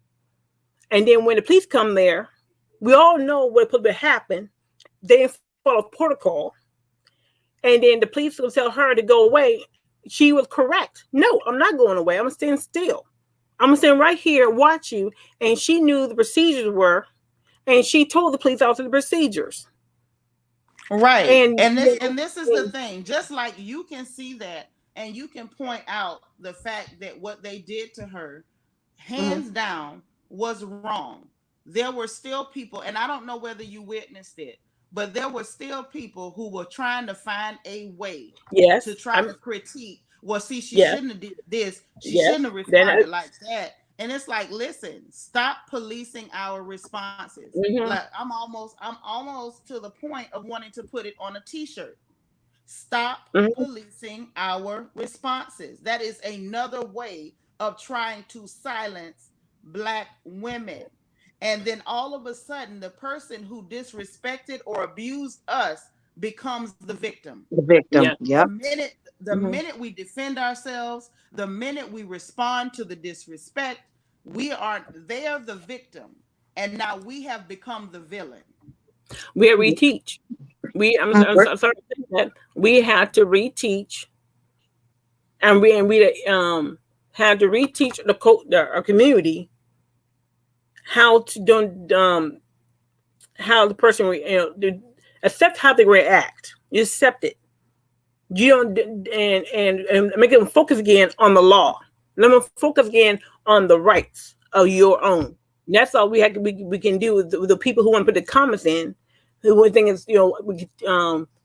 J: And then when the police come there, we all know what could happen. They follow protocol, and then the police will tell her to go away. She was correct. No, I'm not going away. I'm staying still. I'm gonna stand right here, watch you. And she knew the procedures were, and she told the police officer the procedures.
H: Right.
J: And
H: And this is the thing. Just like you can see that and you can point out the fact that what they did to her, hands down, was wrong. There were still people, and I don't know whether you witnessed it, but there were still people who were trying to find a way
J: yes,
H: to try to critique. Well, see, she
J: yes,
H: shouldn't have did this. She
J: yes.
H: shouldn't have
J: Then
H: responded like that. And it's like, listen, stop policing our responses. Like, I'm almost to the point of wanting to put it on a t-shirt. Stop policing our responses. That is another way of trying to silence Black women. And then all of a sudden, the person who disrespected or abused us becomes the victim.
D: The victim.
J: Yeah.
D: Yep.
H: The minute we defend ourselves, the minute we respond to the disrespect, they are the victim. And now we have become the villain.
J: We reteach. I'm sorry to say that. We had to reteach, and we had to reteach our community how to do how the person accept how they react. You accept it. You don't and make them focus again on the law. Let them focus again on the rights of your own. And that's all we can do with the people who want to put the comments in. The one thing is,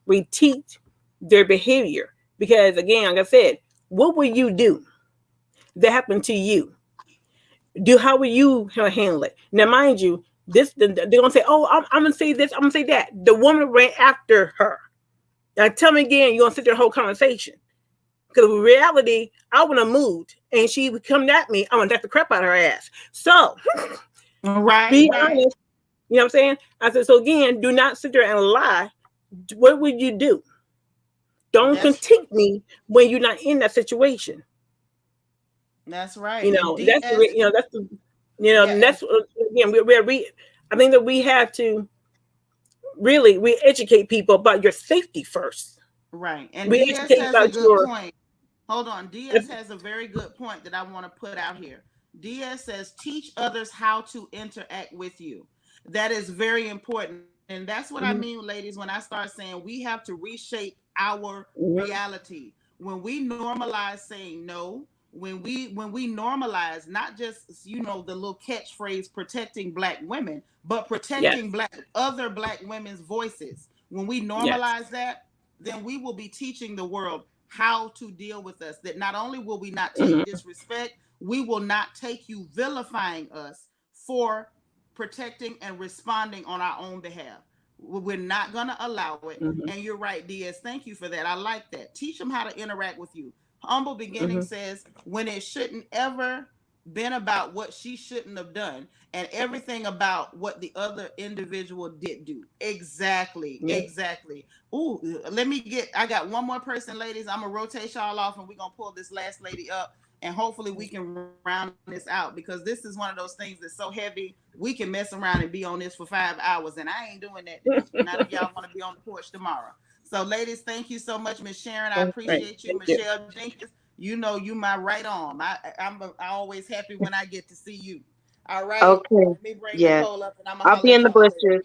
J: we teach their behavior, because again, like I said, what will you do that happened to you? How will you handle it? Now, mind you, they're gonna say, "Oh, I'm gonna say this, I'm gonna say that." The woman ran after her. Now, tell me again, you're gonna sit there the whole conversation? Because in reality, I would have moved, and she would come at me. I'm gonna knock the crap out of her ass. So, be honest. You know what I'm saying? I said, so again, do not sit there and lie. What would you do? Don't critique me when you're not in that situation.
H: That's right.
J: That's again, I think that we have to really, we educate people about your safety first.
H: Right. And
J: We
H: DS
J: educate
H: has a
J: about
H: good
J: your.
H: point. Hold on. DS has a very good point that I want to put out here. DS says, teach others how to interact with you. That is very important. And that's what I mean, ladies, when I start saying we have to reshape our reality. When we normalize saying no, when we normalize not just, you know, the little catchphrase protecting Black women, but protecting other Black women's voices. When we normalize that, then we will be teaching the world how to deal with us. That not only will we not take disrespect, we will not take you vilifying us for protecting and responding on our own behalf. We're not going to allow it. And you're right, Diaz. Thank you for that. I like that. Teach them how to interact with you. Humble Beginning says, when it shouldn't ever been about what she shouldn't have done and everything about what the other individual did do. Exactly. Ooh, I got one more person, ladies. I'm gonna rotate y'all off and we're gonna pull this last lady up and hopefully we can round this out, because this is one of those things that's so heavy we can mess around and be on this for 5 hours, and I ain't doing that today. Not if y'all want to be on the porch tomorrow. So ladies, thank you so much, Miss Sharon. I appreciate you. Michelle Jenkins, you know you my right arm. I'm always happy when I get to see you. All right.
D: Okay.
H: Let me bring Nicole up and
D: I'll be in the bushes.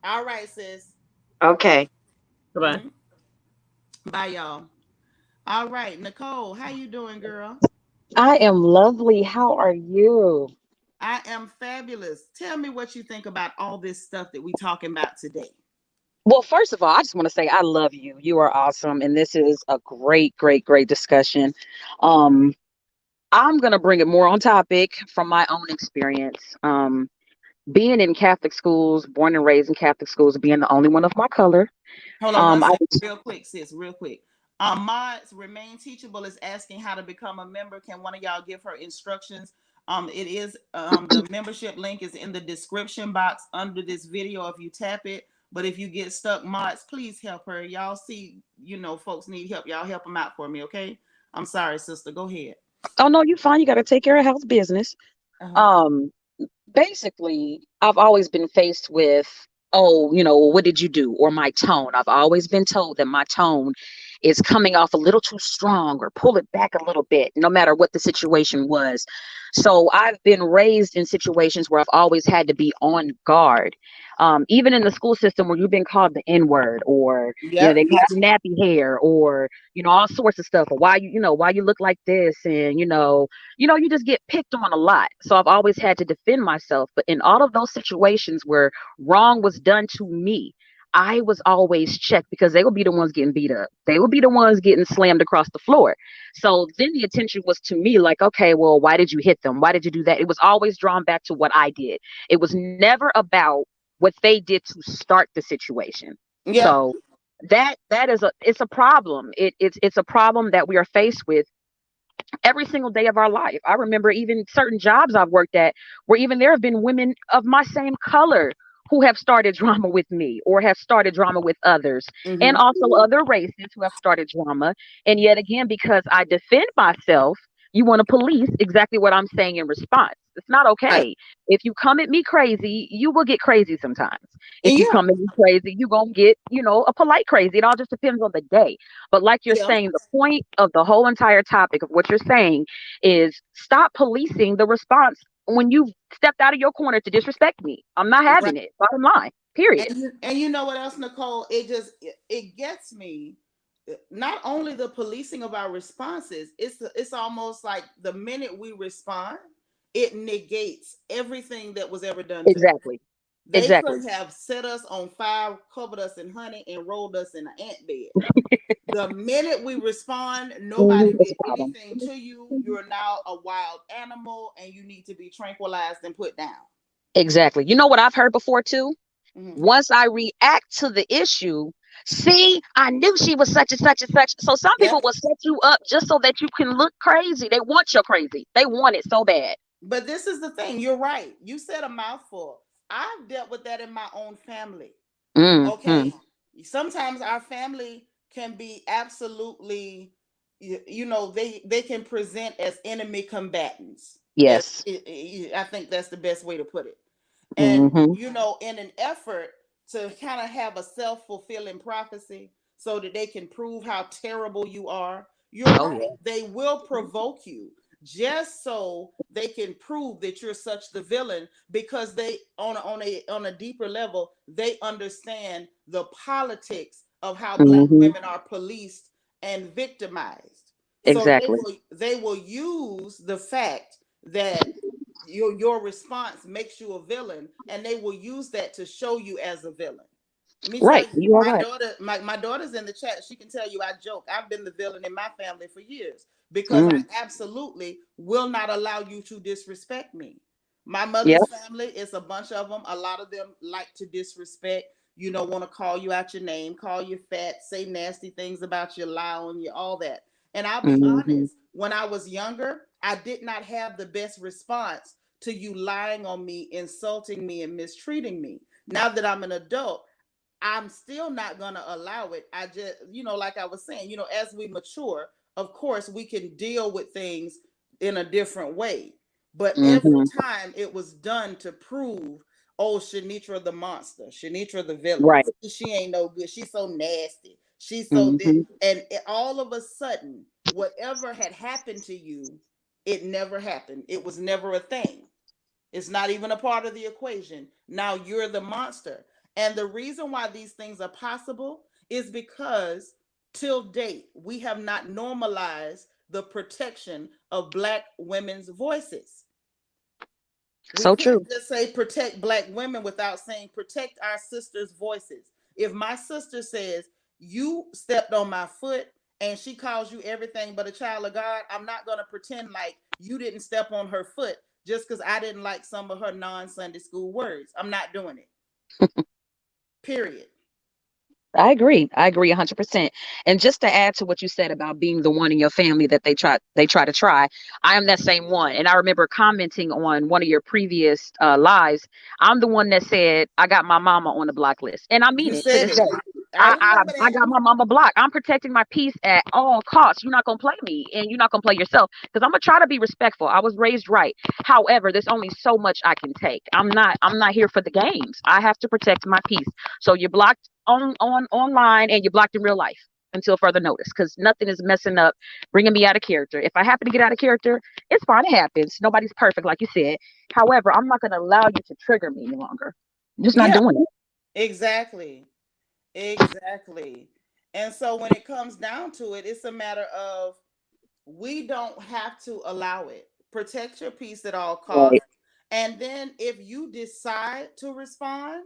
H: All right, sis.
D: Okay.
J: Bye-bye.
H: Bye, y'all. All right, Nicole, how you doing, girl?
K: I am lovely. How are you?
H: I am fabulous. Tell me what you think about all this stuff that we talking about today.
K: Well, first of all, I just want to say I love you. You are awesome. And this is a great, great, great discussion. I'm going to bring it more on topic from my own experience. Being in Catholic schools, born and raised in Catholic schools, being the only one of my color.
H: Hold on one second, real quick, sis, real quick. Mods Remain Teachable is asking how to become a member. Can one of y'all give her instructions? It is the membership link is in the description box under this video if you tap it. But if you get stuck, mods, please help her. Y'all see, you know, folks need help. Y'all help them out for me, okay? I'm sorry, sister. Go ahead.
K: Oh, no, you're fine. You got to take care of house business. Basically, I've always been faced with, oh, you know, what did you do? Or my tone. I've always been told that my tone is coming off a little too strong, or pull it back a little bit, no matter what the situation was. So I've been raised in situations where I've always had to be on guard. Even in the school system where you've been called the N-word, or, you know, they got nappy hair, or, you know, all sorts of stuff, or why you look like this. And, you just get picked on a lot. So I've always had to defend myself. But in all of those situations where wrong was done to me, I was always checked, because they would be the ones getting beat up. They would be the ones getting slammed across the floor. So then the attention was to me, like, okay, well, why did you hit them? Why did you do that? It was always drawn back to what I did. It was never about what they did to start the situation. Yeah. So that is it's a problem. It's a problem that we are faced with every single day of our life. I remember even certain jobs I've worked at where even there have been women of my same color who have started drama with me, or have started drama with others, and also other races who have started drama. And yet again, because I defend myself, you want to police exactly what I'm saying in response. It's not okay. Right. If you come at me crazy, you will get crazy sometimes. If you come at me crazy, you're going to get, a polite crazy. It all just depends on the day. But like you're saying, the point of the whole entire topic of what you're saying is stop policing the response when you stepped out of your corner to disrespect me. I'm not having it. Bottom line, period.
H: And you know what else, Nicole? It gets me. Not only the policing of our responses, it's almost like the minute we respond, it negates everything that was ever done to us. They could have set us on fire, covered us in honey, and rolled us in an ant bed. The minute we respond, nobody did anything to you. You're now a wild animal, and you need to be tranquilized and put down.
K: Exactly. You know what I've heard before too? Once I react to the issue, see, I knew she was such and such and such. So some people will set you up just so that you can look crazy. They want your crazy. They want it so bad.
H: But this is the thing. You're right. You said a mouthful. I've dealt with that in my own family. Okay. Sometimes our family can be absolutely, they can present as enemy combatants.
K: Yes.
H: I think that's the best way to put it. And, in an effort to kind of have a self-fulfilling prophecy so that they can prove how terrible you are. You're
K: Oh
H: right.
K: yeah.
H: They will provoke you just so they can prove that you're such the villain, because they on a deeper level, they understand the politics of how Black
K: Hmm.
H: women are policed and victimized. So
K: Exactly.
H: they will use the fact that your response makes you a villain, and they will use that to show you as a villain. Let me tell
K: Right.
H: you,
K: You are
H: my
K: right.
H: daughter, my daughter's in the chat. She can tell you I joke. I've been the villain in my family for years because I
K: Mm.
H: absolutely will not allow you to disrespect me. My
K: Yep.
H: mother's family is a bunch of them. A lot of them like to disrespect. Want to call you out your name, call you fat, say nasty things about you, lie on you, all that. And I'll be
K: Hmm.
H: honest, when I was younger, I did not have the best response to you lying on me, insulting me, and mistreating me. Now that I'm an adult, I'm still not going to allow it. I just, like I was saying, as we mature, of course, we can deal with things in a different way. But every
K: Hmm.
H: time it was done to prove, oh, Shanitra the monster, Shanitra the villain.
K: Right.
H: She ain't no good. She's so nasty. She's so this.
K: Hmm.
H: And all of a sudden, whatever had happened to you, it never happened. It was never a thing. It's not even a part of the equation. Now you're the monster. And the reason why these things are possible is because till date, we have not normalized the protection of Black women's voices. We
K: So true.
H: can't just say protect Black women without saying protect our sisters' voices. If my sister says, you stepped on my foot, and she calls you everything but a child of God, I'm not going to pretend like you didn't step on her foot just because I didn't like some of her non-Sunday school words. I'm not doing it. Period.
K: I agree. I agree 100%. And just to add to what you said about being the one in your family that they try to try, I am that same one. And I remember commenting on one of your previous lives. I'm the one that said I got my mama on the block list, and I mean
H: You
K: it to
H: said
K: this
H: it.
K: day.
H: I
K: I
H: remember
K: I
H: that.
K: got my mama blocked. I'm protecting my peace at all costs. You're not gonna play me, and you're not gonna play yourself because I'm gonna try to be respectful. I was raised right. However, there's only so much I can take. I'm not here for the games. I have to protect my peace. So you're blocked on online, and you're blocked in real life until further notice, because nothing is messing up, bringing me out of character. If I happen to get out of character, it's fine. It happens. Nobody's perfect, like you said. However, I'm not going to allow you to trigger me any longer. I'm just not
H: Yeah,
K: doing it.
H: exactly. Exactly. And so when it comes down to it, it's a matter of we don't have to allow it. Protect your peace at all
K: Right.
H: costs. And then if you decide to respond,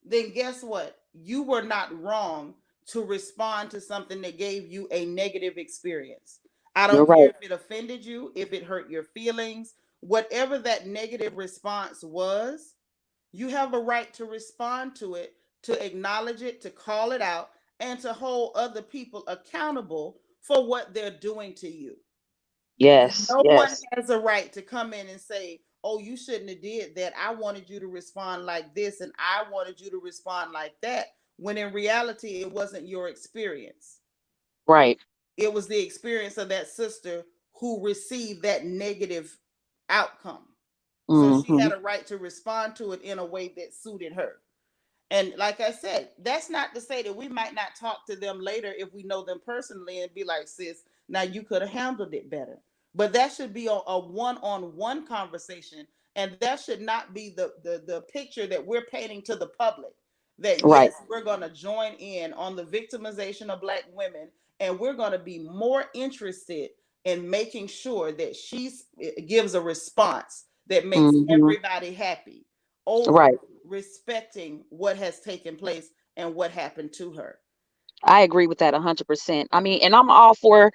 H: then guess what? You were not wrong to respond to something that gave you a negative experience. I
K: You're
H: don't care
K: right.
H: if it offended you, if it hurt your feelings, whatever that negative response was, you have a right to respond to it, to acknowledge it, to call it out, and to hold other people accountable for what they're doing to you.
K: Yes.
H: No one
K: Yes.
H: has a right to come in and say, "Oh, you shouldn't have did that. I wanted you to respond like this, and I wanted you to respond like that." When in reality, it wasn't your experience.
K: Right.
H: It was the experience of that sister who received that negative outcome. So she
K: Hmm.
H: had a right to respond to it in a way that suited her. And like I said, that's not to say that we might not talk to them later if we know them personally and be like, sis, now you could have handled it better. But that should be a one-on-one conversation. And that should not be the picture that we're painting to the public. That
K: Right.
H: yes, we're gonna join in on the victimization of Black women, and we're gonna be more interested in making sure that she gives a response that makes
K: Hmm.
H: everybody happy over
K: Right.
H: respecting what has taken place and what happened to her.
K: I agree with that 100%. I mean, and I'm all for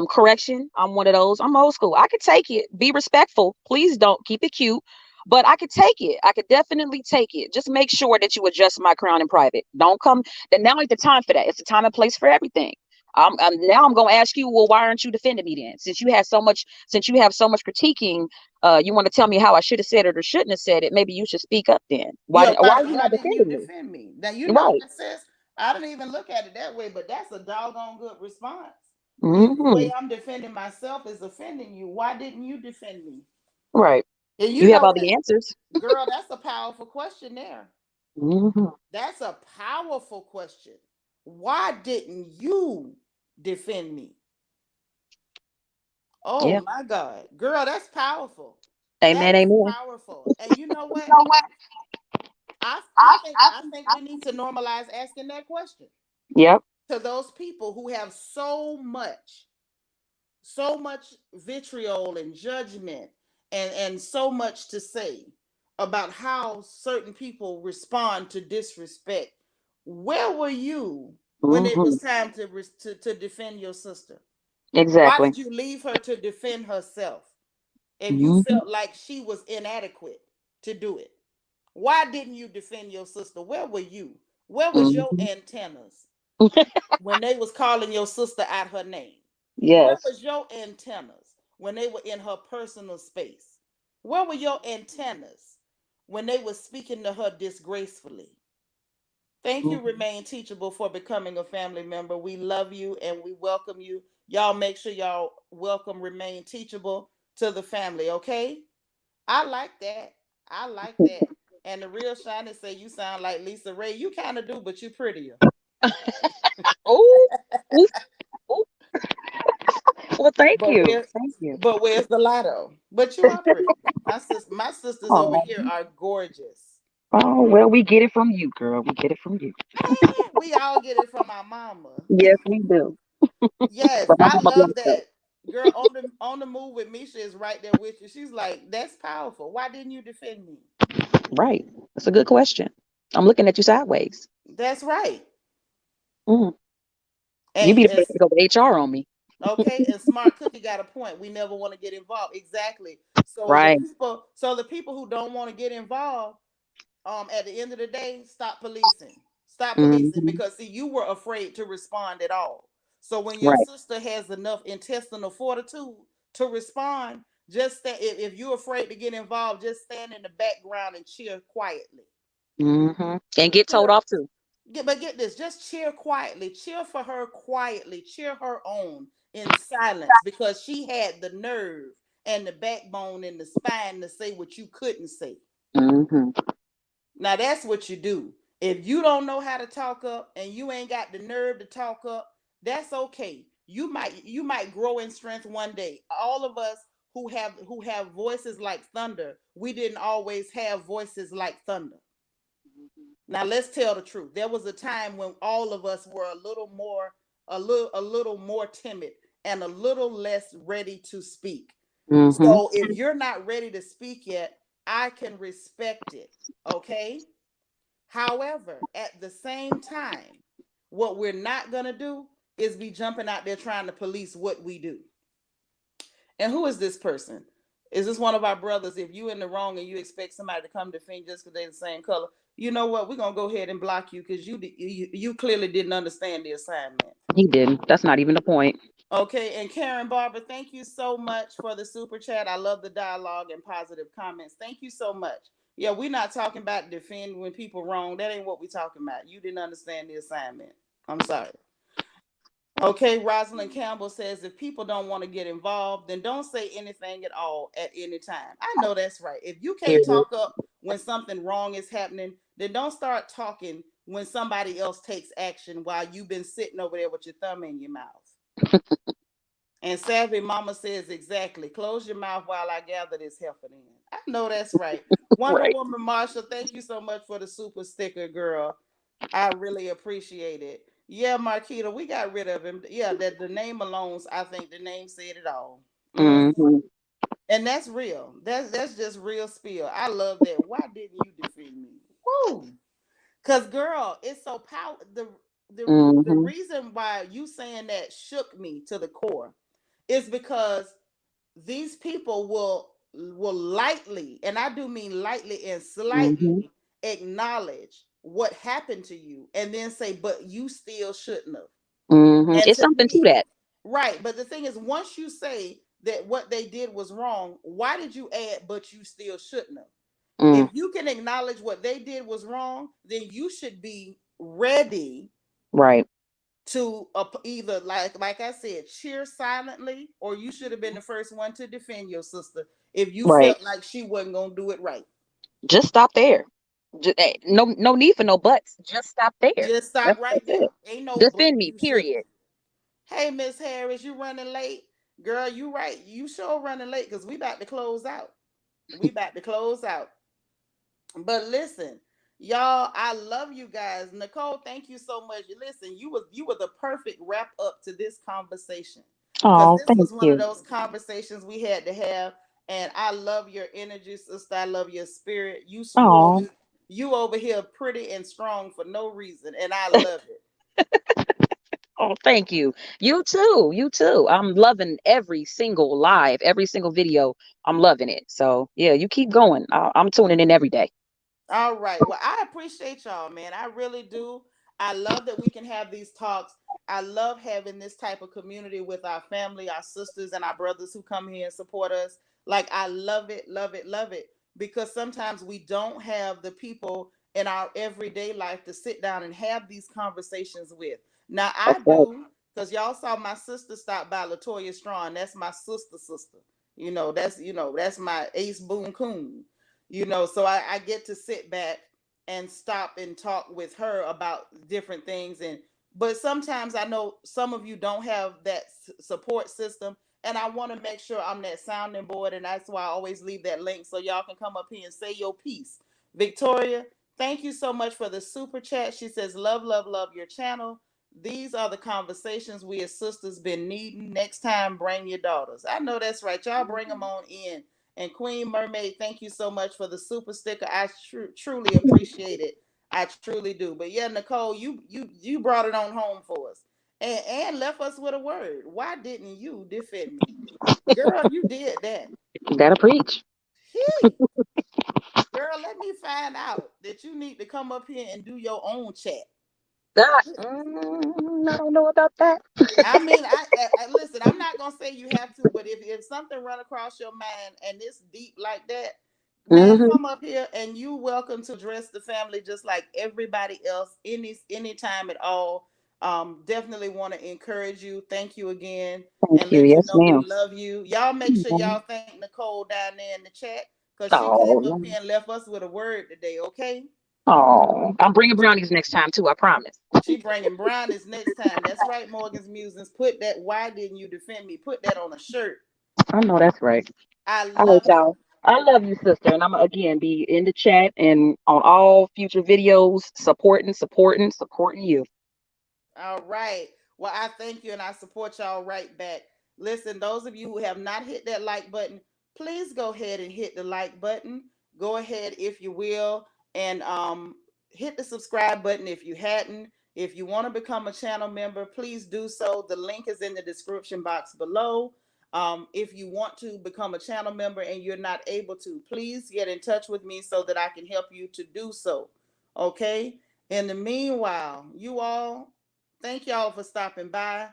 K: correction. I'm one of those. I'm old school. I could take it. Be respectful. Please don't keep it cute. But I could take it. I could definitely take it. Just make sure that you adjust my crown in private. Don't come. Then now ain't the time for that. It's the time and place for everything. Now I'm gonna ask you. Well, why aren't you defending me then? Since you have so much critiquing, you want to tell me how I should have said it or shouldn't have said it. Maybe you should speak up then.
H: Yeah,
K: Why are you
H: why
K: not
H: didn't you
K: defending me?
H: defend me? Now you know
K: Right.
H: what, sis. I didn't even look at it that way, but that's a doggone good response. If the way
K: Hmm.
H: I'm defending myself is offending you, why didn't you defend me?
K: Right.
B: And
K: You have all
B: that,
K: the answers.
B: girl, that's a powerful question there.
K: Mhm.
B: That's a powerful question. Why didn't you defend me? Oh
K: Yeah.
B: my God. Girl, that's powerful. That
K: Amen.
B: is
K: Amen.
B: powerful. And you know what? I think we need to normalize asking that question
K: Yep.
B: to those people who have so much vitriol and judgment and so much to say about how certain people respond to disrespect. Where were you when it
K: Mhm.
B: was time to defend your sister? Why
K: Exactly.
B: did you leave her to defend herself if you
K: Mhm.
B: felt like she was inadequate to do it? Why didn't you defend your sister? Where were you? Where was your
K: Mhm.
B: antennas when they was calling your sister out her name? Where
K: Yes.
B: was your antennas when they were in her personal space? Where were your antennas when they were speaking to her disgracefully? Thank you,
K: Mhm.
B: Remain Teachable, for becoming a family member. We love you and we welcome you. Y'all make sure y'all welcome Remain Teachable to the family, okay? I like that. I like that. And the real shiny say you sound like Lisa Ray. You kind of do, but you're prettier.
K: Oh. Well, thank
B: But
K: you.
B: where
K: Thank you.
B: but where's the lotto? But you are pretty. My sisters over
K: Oh.
B: here are gorgeous.
K: Oh, well, we get it from you, girl. We get it from you.
B: We all get it from our mama.
K: Yes, we do.
B: Yes,
K: But my
B: I
K: mama
B: love
K: blessed us.
B: that. Girl, on the move with Misha is right there with you. She's like, that's powerful. Why didn't you defend me?
K: Right. That's a good question. I'm looking at you sideways.
B: That's right.
K: Mm. You
B: And
K: be the
B: as
K: first to go to HR on me.
B: okay, and Smart Cookie got a point. We never want to get involved. Exactly.
K: Right.
B: So the people who don't want to get involved, at the end of the day, stop policing. Stop policing
K: Hmm.
B: because see, you were afraid to respond at all. So when your
K: Right.
B: sister has enough intestinal fortitude to respond, just if you're afraid to get involved, just stand in the background and cheer quietly.
K: And get told
B: Cheer,
K: off too.
B: but get this, just cheer quietly. Cheer for her quietly. Cheer her on in silence because she had the nerve and the backbone and the spine to say what you couldn't say.
K: Hmm.
B: Now that's what you do. If you don't know how to talk up and you ain't got the nerve to talk up, that's okay. You might grow in strength one day. All of us who have voices like thunder, we didn't always have voices like thunder. Now let's tell the truth. There was a time when all of us were a little more timid and a little less ready to speak.
K: Hmm.
B: So if you're not ready to speak yet, I can respect it. Okay? However, at the same time, what we're not going to do is be jumping out there trying to police what we do. And who is this person? Is this one of our brothers? If you in the wrong and you expect somebody to come defend just because they're the same color, you know what? We're gonna go ahead and block you because you clearly didn't understand the assignment.
K: He didn't. That's not even the point.
B: Okay, and Karen Barber, thank you so much for the super chat. I love the dialogue and positive comments. Thank you so much. Yeah, we're not talking about defend when people wrong. That ain't what we're talking about. You didn't understand the assignment. I'm sorry. Okay, Rosalind Campbell says if people don't want to get involved, then don't say anything at all at any time. I know that's right. If you can't
K: Period.
B: talk up when something wrong is happening, then don't start talking when somebody else takes action while you've been sitting over there with your thumb in your mouth. And Savvy Mama says exactly. Close your mouth while I gather this heifer in. I know that's right. Wonder
K: Right.
B: Woman Marshall, thank you so much for the super sticker, girl. I really appreciate it. Yeah, Marquita, we got rid of him. Yeah, that the name alone, I think the name said it all.
K: Hmm.
B: And that's real. That's just real spill. I love that. Why didn't you defend me? Woo! Cause girl, it's so power. The
K: Hmm.
B: reason why you saying that shook me to the core is because these people will lightly, and I do mean lightly and
K: Hmm.
B: slightly acknowledge what happened to you and then say, but you still shouldn't have.
K: Hmm.
B: And
K: It's
B: to
K: something to
B: me,
K: that.
B: right. But the thing is, once you say that what they did was wrong, why did you add, but you still shouldn't have?
K: Mm.
B: If you can acknowledge what they did was wrong, then you should be ready
K: Right.
H: to either like I said, cheer silently, or you should have been the first one to defend your sister if you
K: Right.
H: felt like she wasn't gonna do it right.
K: Just stop there. No need for no buts. Just stop there.
H: Just stop right
K: That's
H: there.
K: it.
H: Ain't no but
K: Defend me,
H: you should.
K: period.
H: Hey, Miss Harris, you running late? Girl, you right. You sure running late because we about to close out. We about to close out. But listen, y'all, I love you guys. Nicole, thank you so much. Listen, you were the perfect wrap up to this conversation. Because
K: Oh,
H: this
K: thank
H: was one of
K: you.
H: those conversations we had to have. And I love your energy, sister. I love your spirit.
K: Oh,
H: You over here pretty and strong for no reason. And I love it.
K: oh, thank you. You too. You too. I'm loving every single live, every single video. I'm loving it. So yeah, you keep going. I'm tuning in every day.
H: All right. Well, I appreciate y'all, man. I really do. I love that we can have these talks. I love having this type of community with our family, our sisters, and our brothers who come here and support us. Like, I love it, love it, love it. Because sometimes we don't have the people in our everyday life to sit down and have these conversations with. Now, I
K: That's right.
H: do, because y'all saw my sister stop by, Latoya Strong. That's my sister. That's my Ace Boone Coon. So I get to sit back and stop and talk with her about different things. But sometimes I know some of you don't have that support system, and I want to make sure I'm that sounding board, and that's why I always leave that link so y'all can come up here and say your piece. Victoria, thank you so much for the super chat. She says, love, love, love your channel. These are the conversations we as sisters been needing. Next time, bring your daughters. I know that's right. Y'all bring them on in. And Queen Mermaid, thank you so much for the super sticker. I truly appreciate it. I truly do. But yeah, Nicole, you brought it on home for us, and left us with a word. Why didn't you defend me, girl? You did that.
K: Gotta preach.
H: Hey, girl, let me find out that you need to come up here and do your own chat.
K: I don't know about that.
H: I mean, I listen. I'm not gonna say you have to, but if something run across your mind and it's deep like that, man,
K: Hmm.
H: come up here and you welcome to address the family just like everybody else anytime at all. Definitely want to encourage you. Thank you again,
K: Thank
H: and
K: you.
H: let you
K: Yes,
H: know we
K: ma'am.
H: love you. Y'all make sure y'all thank Nicole down there in the chat because she came up
K: Oh,
H: here and left us with a word today. Okay.
K: oh, I'm bringing brownies next time too. I promise.
H: She bringing brownies next time. That's right, Morgan's Musings. Put that. Why didn't you defend me? Put that on a shirt.
K: I know that's right.
H: I
K: All right,
H: love it.
K: y'all. I love you, sister, and I'm again be in the chat and on all future videos, supporting you.
H: All right. Well, I thank you and I support y'all right back. Listen, those of you who have not hit that like button, please go ahead and hit the like button. Go ahead, if you will, and hit the subscribe button if you hadn't. If you want to become a channel member, please do so. The link is in the description box below. If you want to become a channel member and you're not able to, please get in touch with me so that I can help you to do so. Okay? In the meanwhile, you all, thank y'all for stopping by.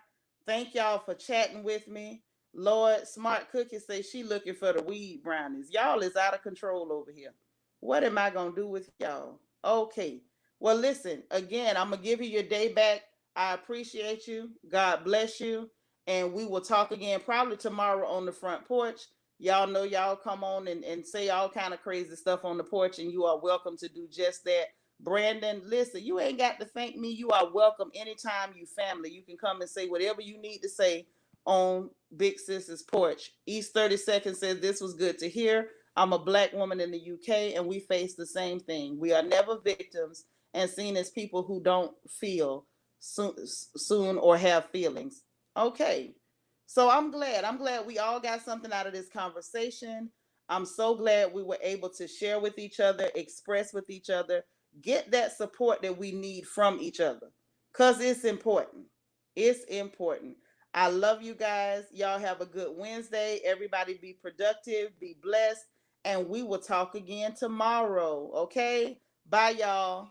H: Thank y'all for chatting with me. Lord, Smart Cookie say she looking for the weed brownies. Y'all is out of control over here. What am I gonna do with y'all? Okay. Well, listen, again, I'm gonna give you your day back. I appreciate you. God bless you. And we will talk again probably tomorrow on the front porch. Y'all know y'all come on and say all kind of crazy stuff on the porch, and you are welcome to do just that. Brandon, listen, you ain't got to thank me. You are welcome anytime you family. You can come and say whatever you need to say on Big Sis's porch. East 32nd says this was good to hear. I'm a black woman in the UK and we face the same thing. We are never victims and seen as people who don't feel soon or have feelings. Okay. So I'm glad. I'm glad we all got something out of this conversation. I'm so glad we were able to share with each other, express with each other, get that support that we need from each other because it's important. It's important. I love you guys. Y'all have a good Wednesday. Everybody be productive, be blessed, and we will talk again tomorrow. Okay? Bye, y'all.